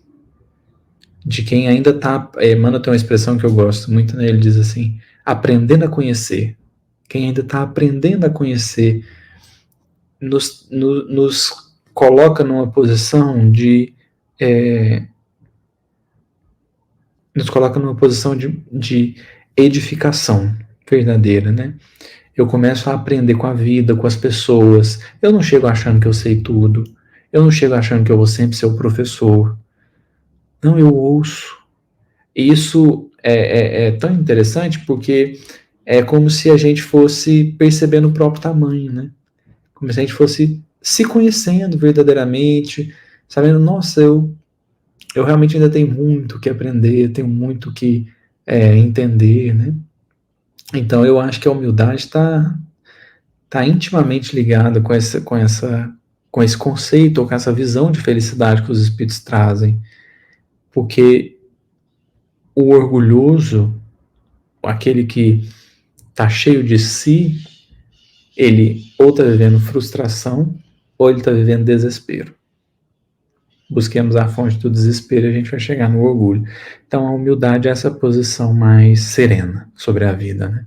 de quem ainda está. Emmanuel tem uma expressão que eu gosto muito, né? Ele diz assim: aprendendo a conhecer. Quem ainda está aprendendo a conhecer nos coloca numa posição de. Nos coloca numa posição de edificação verdadeira, né? Eu começo a aprender com a vida, com as pessoas. Eu não chego achando que eu sei tudo. Eu não chego achando que eu vou sempre ser o professor. Não, eu ouço. E isso é tão interessante porque é como se a gente fosse percebendo o próprio tamanho, né? Como se a gente fosse se conhecendo verdadeiramente, sabendo, nossa, eu realmente ainda tenho muito que aprender, tenho muito que entender, né? Então eu acho que a humildade está intimamente ligada com esse conceito ou com essa visão de felicidade que os espíritos trazem, porque o orgulhoso, aquele que está cheio de si, ele ou está vivendo frustração ou ele está vivendo desespero. Busquemos a fonte do desespero e a gente vai chegar no orgulho. Então a humildade é essa posição mais serena sobre a vida, né?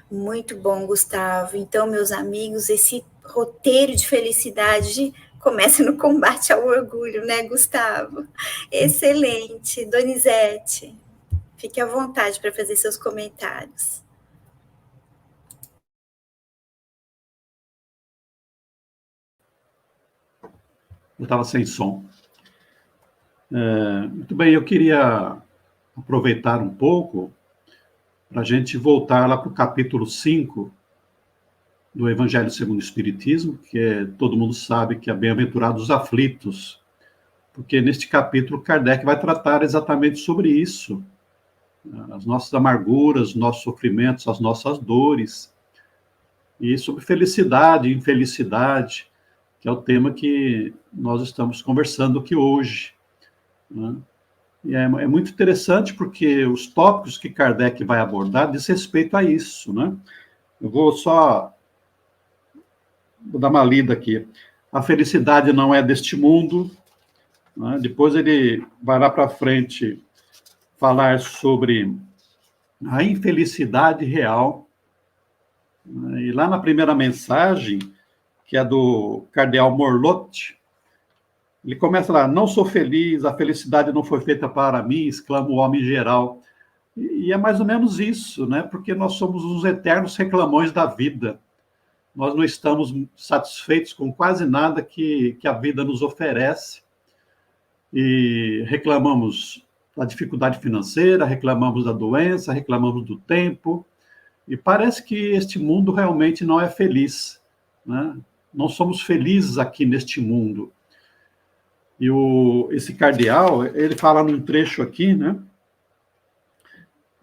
Muito bom, Gustavo. Então, meus amigos, esse roteiro de felicidade começa no combate ao orgulho, né, Gustavo? Excelente. Donizete, fique à vontade para fazer seus comentários. Eu estava sem som. Muito bem, eu queria aproveitar um pouco para a gente voltar lá para o capítulo 5 do Evangelho segundo o Espiritismo, que todo mundo sabe que é bem-aventurados os aflitos, porque neste capítulo Kardec vai tratar exatamente sobre isso, as nossas amarguras, os nossos sofrimentos, as nossas dores, e sobre felicidade e infelicidade, que é o tema que nós estamos conversando aqui hoje, né? E é muito interessante porque os tópicos que Kardec vai abordar diz respeito a isso, né? Eu vou dar uma lida aqui. A felicidade não é deste mundo, né? Depois ele vai lá para frente falar sobre a infelicidade real, né? E lá na primeira mensagem, que é do cardeal Morlotti, ele começa lá: não sou feliz, a felicidade não foi feita para mim, exclama o homem geral. E é mais ou menos isso, né? Porque nós somos os eternos reclamões da vida. Nós não estamos satisfeitos com quase nada que a vida nos oferece. E reclamamos da dificuldade financeira, reclamamos da doença, reclamamos do tempo. E parece que este mundo realmente não é feliz, né? Não somos felizes aqui neste mundo. E esse cardeal, ele fala num trecho aqui, né,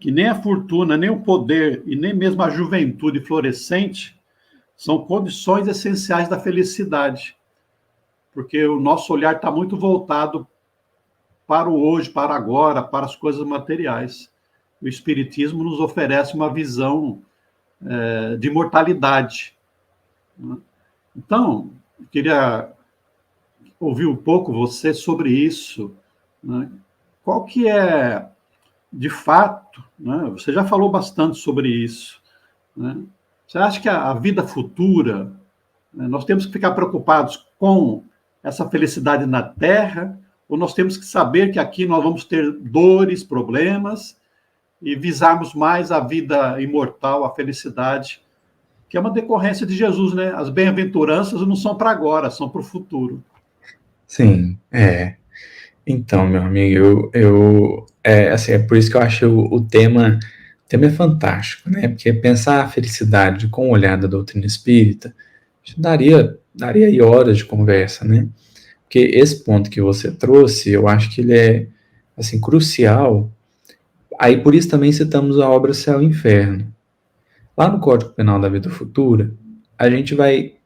que nem a fortuna, nem o poder e nem mesmo a juventude florescente são condições essenciais da felicidade, porque o nosso olhar está muito voltado para o hoje, para agora, para as coisas materiais. O Espiritismo nos oferece uma visão de imortalidade, né? Então, eu queria ouvir um pouco você sobre isso, né? Qual que é, de fato, né? Você já falou bastante sobre isso, né? Você acha que a vida futura, né, nós temos que ficar preocupados com essa felicidade na Terra, ou nós temos que saber que aqui nós vamos ter dores, problemas, e visarmos mais a vida imortal, a felicidade, que é uma decorrência de Jesus, né? As bem-aventuranças não são para agora, são para o futuro. Sim, Então, meu amigo, assim, é por isso que eu acho o tema é fantástico, né? Porque pensar a felicidade com o olhar da doutrina espírita, isso daria aí horas de conversa, né? Porque esse ponto que você trouxe, eu acho que ele é, assim, crucial. Aí, por isso também citamos a obra Céu e Inferno. Lá no Código Penal da Vida Futura, a gente vai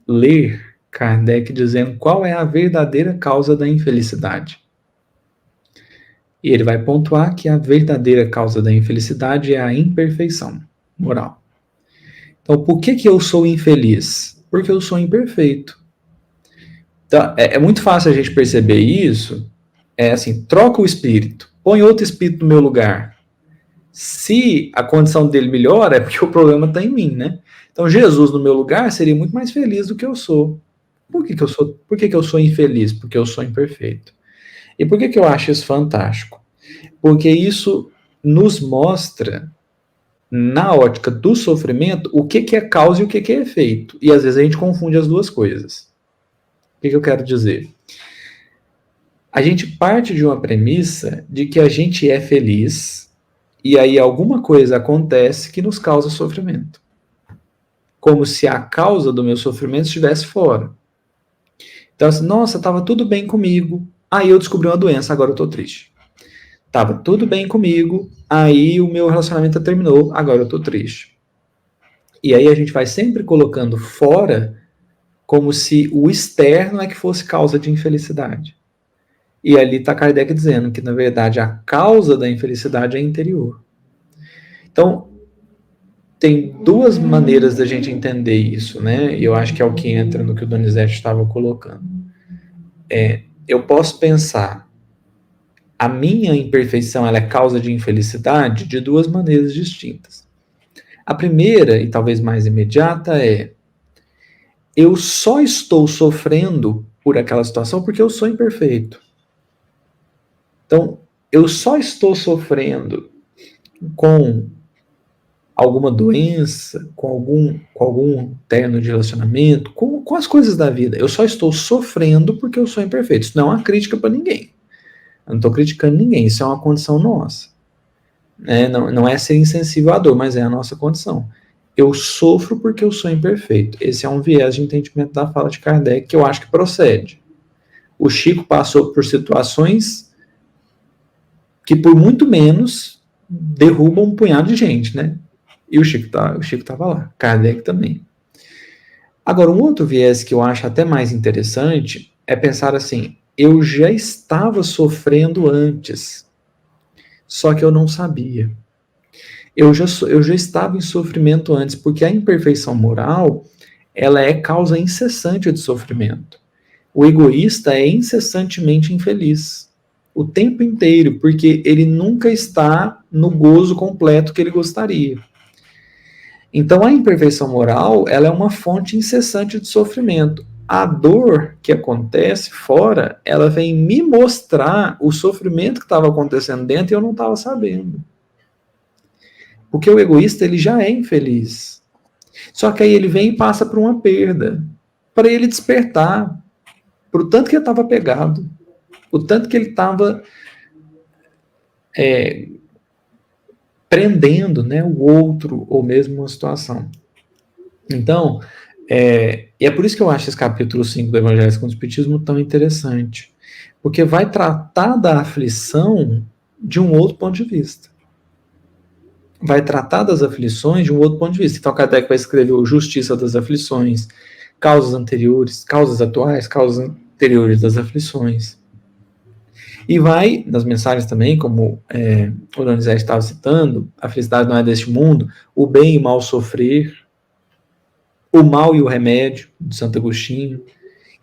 ler Kardec dizendo qual é a verdadeira causa da infelicidade. E ele vai pontuar que a verdadeira causa da infelicidade é a imperfeição moral. Então, por que eu sou infeliz? Porque eu sou imperfeito. Então, é muito fácil a gente perceber isso. É assim, troca o espírito, põe outro espírito no meu lugar. Se a condição dele melhora, é porque o problema está em mim, né? Então, Jesus no meu lugar seria muito mais feliz do que eu sou. Por que eu sou infeliz? Porque eu sou imperfeito. E por que eu acho isso fantástico? Porque isso nos mostra, na ótica do sofrimento, o que é causa e o que é efeito. E às vezes a gente confunde as duas coisas. O que eu quero dizer? A gente parte de uma premissa de que a gente é feliz e aí alguma coisa acontece que nos causa sofrimento. Como se a causa do meu sofrimento estivesse fora. Então, assim, nossa, estava tudo bem comigo, aí eu descobri uma doença, agora eu estou triste. Tava tudo bem comigo, aí o meu relacionamento terminou, agora eu tô triste. E aí a gente vai sempre colocando fora como se o externo é que fosse causa de infelicidade. E ali está Kardec dizendo que, na verdade, a causa da infelicidade é interior. Então, tem duas maneiras da gente entender isso, né? E eu acho que é o que entra no que o Donizete estava colocando. Eu posso pensar a minha imperfeição ela é causa de infelicidade de duas maneiras distintas. A primeira, e talvez mais imediata, é eu só estou sofrendo por aquela situação porque eu sou imperfeito. Então, eu só estou sofrendo com alguma doença, com algum término de relacionamento, com as coisas da vida. Eu só estou sofrendo porque eu sou imperfeito. Isso não é uma crítica para ninguém. Eu não estou criticando ninguém, isso é uma condição nossa. Não é ser insensível à dor, mas é a nossa condição. Eu sofro porque eu sou imperfeito. Esse é um viés de entendimento da fala de Kardec que eu acho que procede. O Chico passou por situações que, por muito menos, derrubam um punhado de gente, né? E o Chico estava lá, Kardec também. Agora, um outro viés que eu acho até mais interessante é pensar assim, eu já estava sofrendo antes, só que eu não sabia. Eu já estava em sofrimento antes, porque a imperfeição moral, ela é causa incessante de sofrimento. O egoísta é incessantemente infeliz, o tempo inteiro, porque ele nunca está no gozo completo que ele gostaria. Então, a imperfeição moral, ela é uma fonte incessante de sofrimento. A dor que acontece fora, ela vem me mostrar o sofrimento que estava acontecendo dentro e eu não estava sabendo. Porque o egoísta, ele já é infeliz. Só que aí ele vem e passa por uma perda. Para ele despertar. Por tanto que ele estava pegado. O tanto que ele estava prendendo, né, o outro, ou mesmo uma situação. Então, e é por isso que eu acho esse capítulo 5 do Evangelho segundo o Espiritismo tão interessante. Porque vai tratar da aflição de um outro ponto de vista. Vai tratar das aflições de um outro ponto de vista. Então, Kardec vai escrever o Justiça das Aflições, causas anteriores, causas atuais, causas anteriores das aflições. E vai, nas mensagens também, como o Donizete estava citando, a felicidade não é deste mundo, o bem e o mal sofrer, o mal e o remédio, de Santo Agostinho,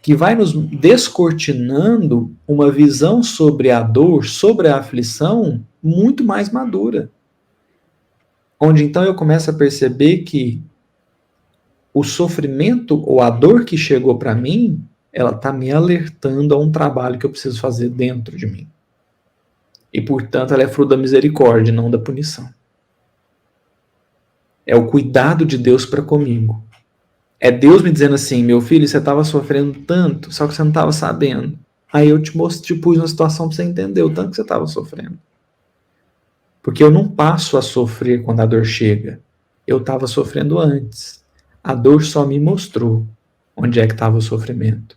que vai nos descortinando uma visão sobre a dor, sobre a aflição, muito mais madura. Onde então eu começo a perceber que o sofrimento ou a dor que chegou para mim, ela está me alertando a um trabalho que eu preciso fazer dentro de mim. E, portanto, ela é fruto da misericórdia, não da punição. É o cuidado de Deus para comigo. É Deus me dizendo assim, meu filho, você estava sofrendo tanto, só que você não estava sabendo. Aí eu te pus uma situação para você entender o tanto que você estava sofrendo. Porque eu não passo a sofrer quando a dor chega. Eu estava sofrendo antes. A dor só me mostrou onde é que estava o sofrimento.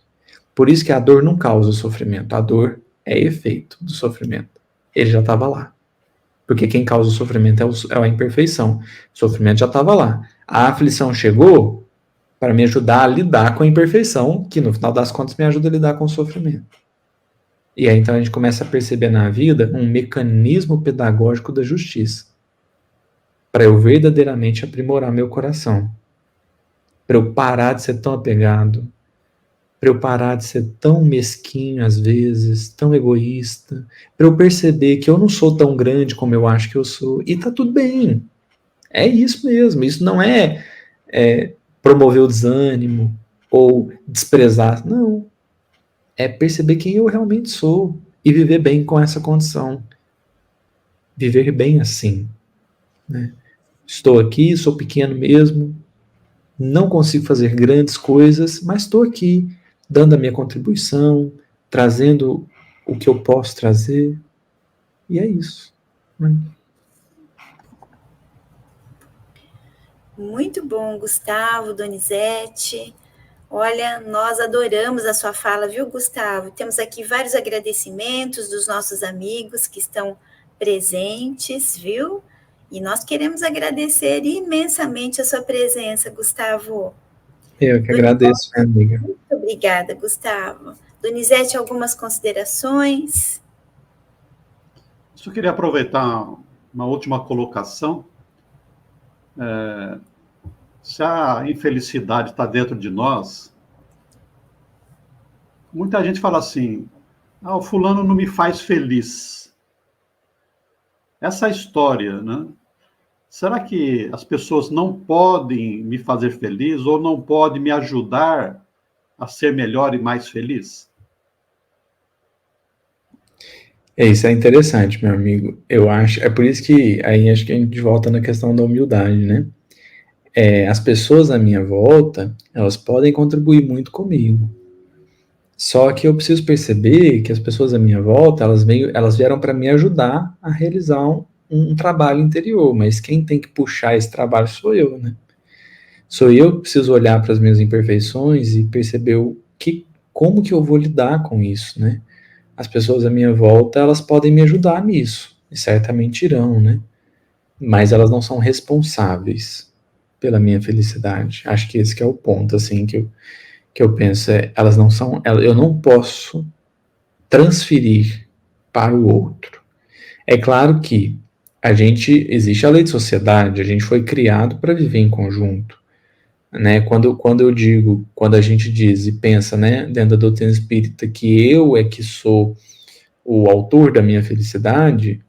Por isso que a dor não causa o sofrimento. A dor é efeito do sofrimento. Ele já estava lá. Porque quem causa o sofrimento é a imperfeição. O sofrimento já estava lá. A aflição chegou para me ajudar a lidar com a imperfeição, que no final das contas me ajuda a lidar com o sofrimento. E aí então a gente começa a perceber na vida um mecanismo pedagógico da justiça, para eu verdadeiramente aprimorar meu coração, para eu parar de ser tão apegado, para eu parar de ser tão mesquinho às vezes, tão egoísta, para eu perceber que eu não sou tão grande como eu acho que eu sou, e tá tudo bem. É isso mesmo, isso não é promover o desânimo ou desprezar, não. É perceber quem eu realmente sou e viver bem com essa condição. Viver bem assim, né? Estou aqui, sou pequeno mesmo, não consigo fazer grandes coisas, mas estou aqui, dando a minha contribuição, trazendo o que eu posso trazer, e é isso. Né? Muito bom, Gustavo, Donizete. Olha, nós adoramos a sua fala, viu, Gustavo? Temos aqui vários agradecimentos dos nossos amigos que estão presentes, viu? E nós queremos agradecer imensamente a sua presença, Gustavo. Eu que agradeço, minha amiga. Muito obrigada, Gustavo. Donizete, algumas considerações? Só queria aproveitar uma última colocação. Se a infelicidade está dentro de nós, muita gente fala assim, o fulano não me faz feliz. Essa história, né? Será que as pessoas não podem me fazer feliz ou não podem me ajudar a ser melhor e mais feliz? Isso é interessante, meu amigo. Eu acho, é por isso que aí acho que a gente volta na questão da humildade, né? As pessoas à minha volta, elas podem contribuir muito comigo. Só que eu preciso perceber que as pessoas à minha volta, elas vieram para me ajudar a realizar um trabalho interior, mas quem tem que puxar esse trabalho sou eu, né? Sou eu que preciso olhar para as minhas imperfeições e perceber como que eu vou lidar com isso, né? As pessoas à minha volta, elas podem me ajudar nisso, e certamente irão, né? Mas elas não são responsáveis pela minha felicidade. Acho que esse que é o ponto, assim, que eu penso, elas não são, eu não posso transferir para o outro. É claro que existe a lei de sociedade, a gente foi criado para viver em conjunto, né? Quando a gente diz e pensa, né, dentro da doutrina espírita, que eu é que sou o autor da minha felicidade,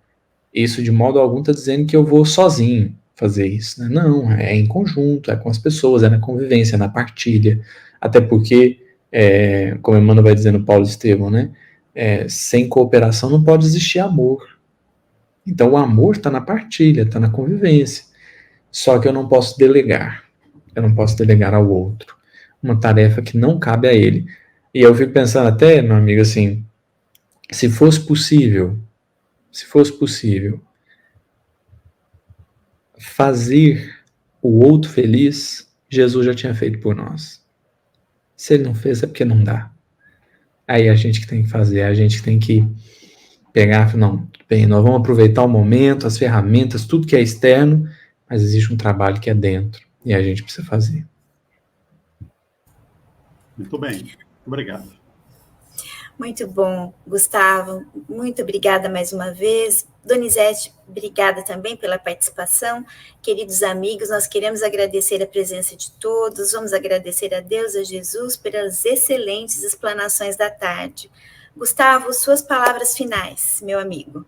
isso de modo algum está dizendo que eu vou sozinho fazer isso, né? Não, é em conjunto, é com as pessoas, é na convivência, é na partilha, até porque, como Emmanuel vai dizendo Paulo Estevão, né, sem cooperação não pode existir amor. Então o amor está na partilha, está na convivência, só que eu não posso delegar ao outro uma tarefa que não cabe a ele. E eu fico pensando até, meu amigo, assim, se fosse possível fazer o outro feliz, Jesus já tinha feito por nós. Se ele não fez, é porque não dá. Aí a gente que tem que fazer, a gente que tem que pegar e falar, não, tudo bem, nós vamos aproveitar o momento, as ferramentas, tudo que é externo, mas existe um trabalho que é dentro, e a gente precisa fazer. Muito bem, obrigado. Muito bom, Gustavo. Muito obrigada mais uma vez. Donizete, obrigada também pela participação. Queridos amigos, nós queremos agradecer a presença de todos, vamos agradecer a Deus, a Jesus, pelas excelentes explanações da tarde. Gustavo, suas palavras finais, meu amigo.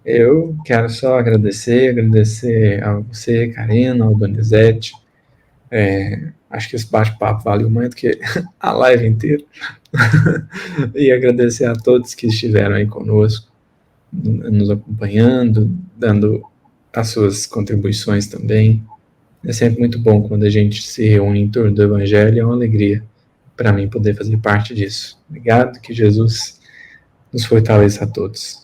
Eu quero só agradecer a você, Karina, ao Donizete. Acho que esse bate-papo valeu mais do que a live inteira. E agradecer a todos que estiveram aí conosco, nos acompanhando, dando as suas contribuições também. É sempre muito bom quando a gente se reúne em torno do Evangelho, é uma alegria para mim poder fazer parte disso. Obrigado, que Jesus nos fortaleça a todos.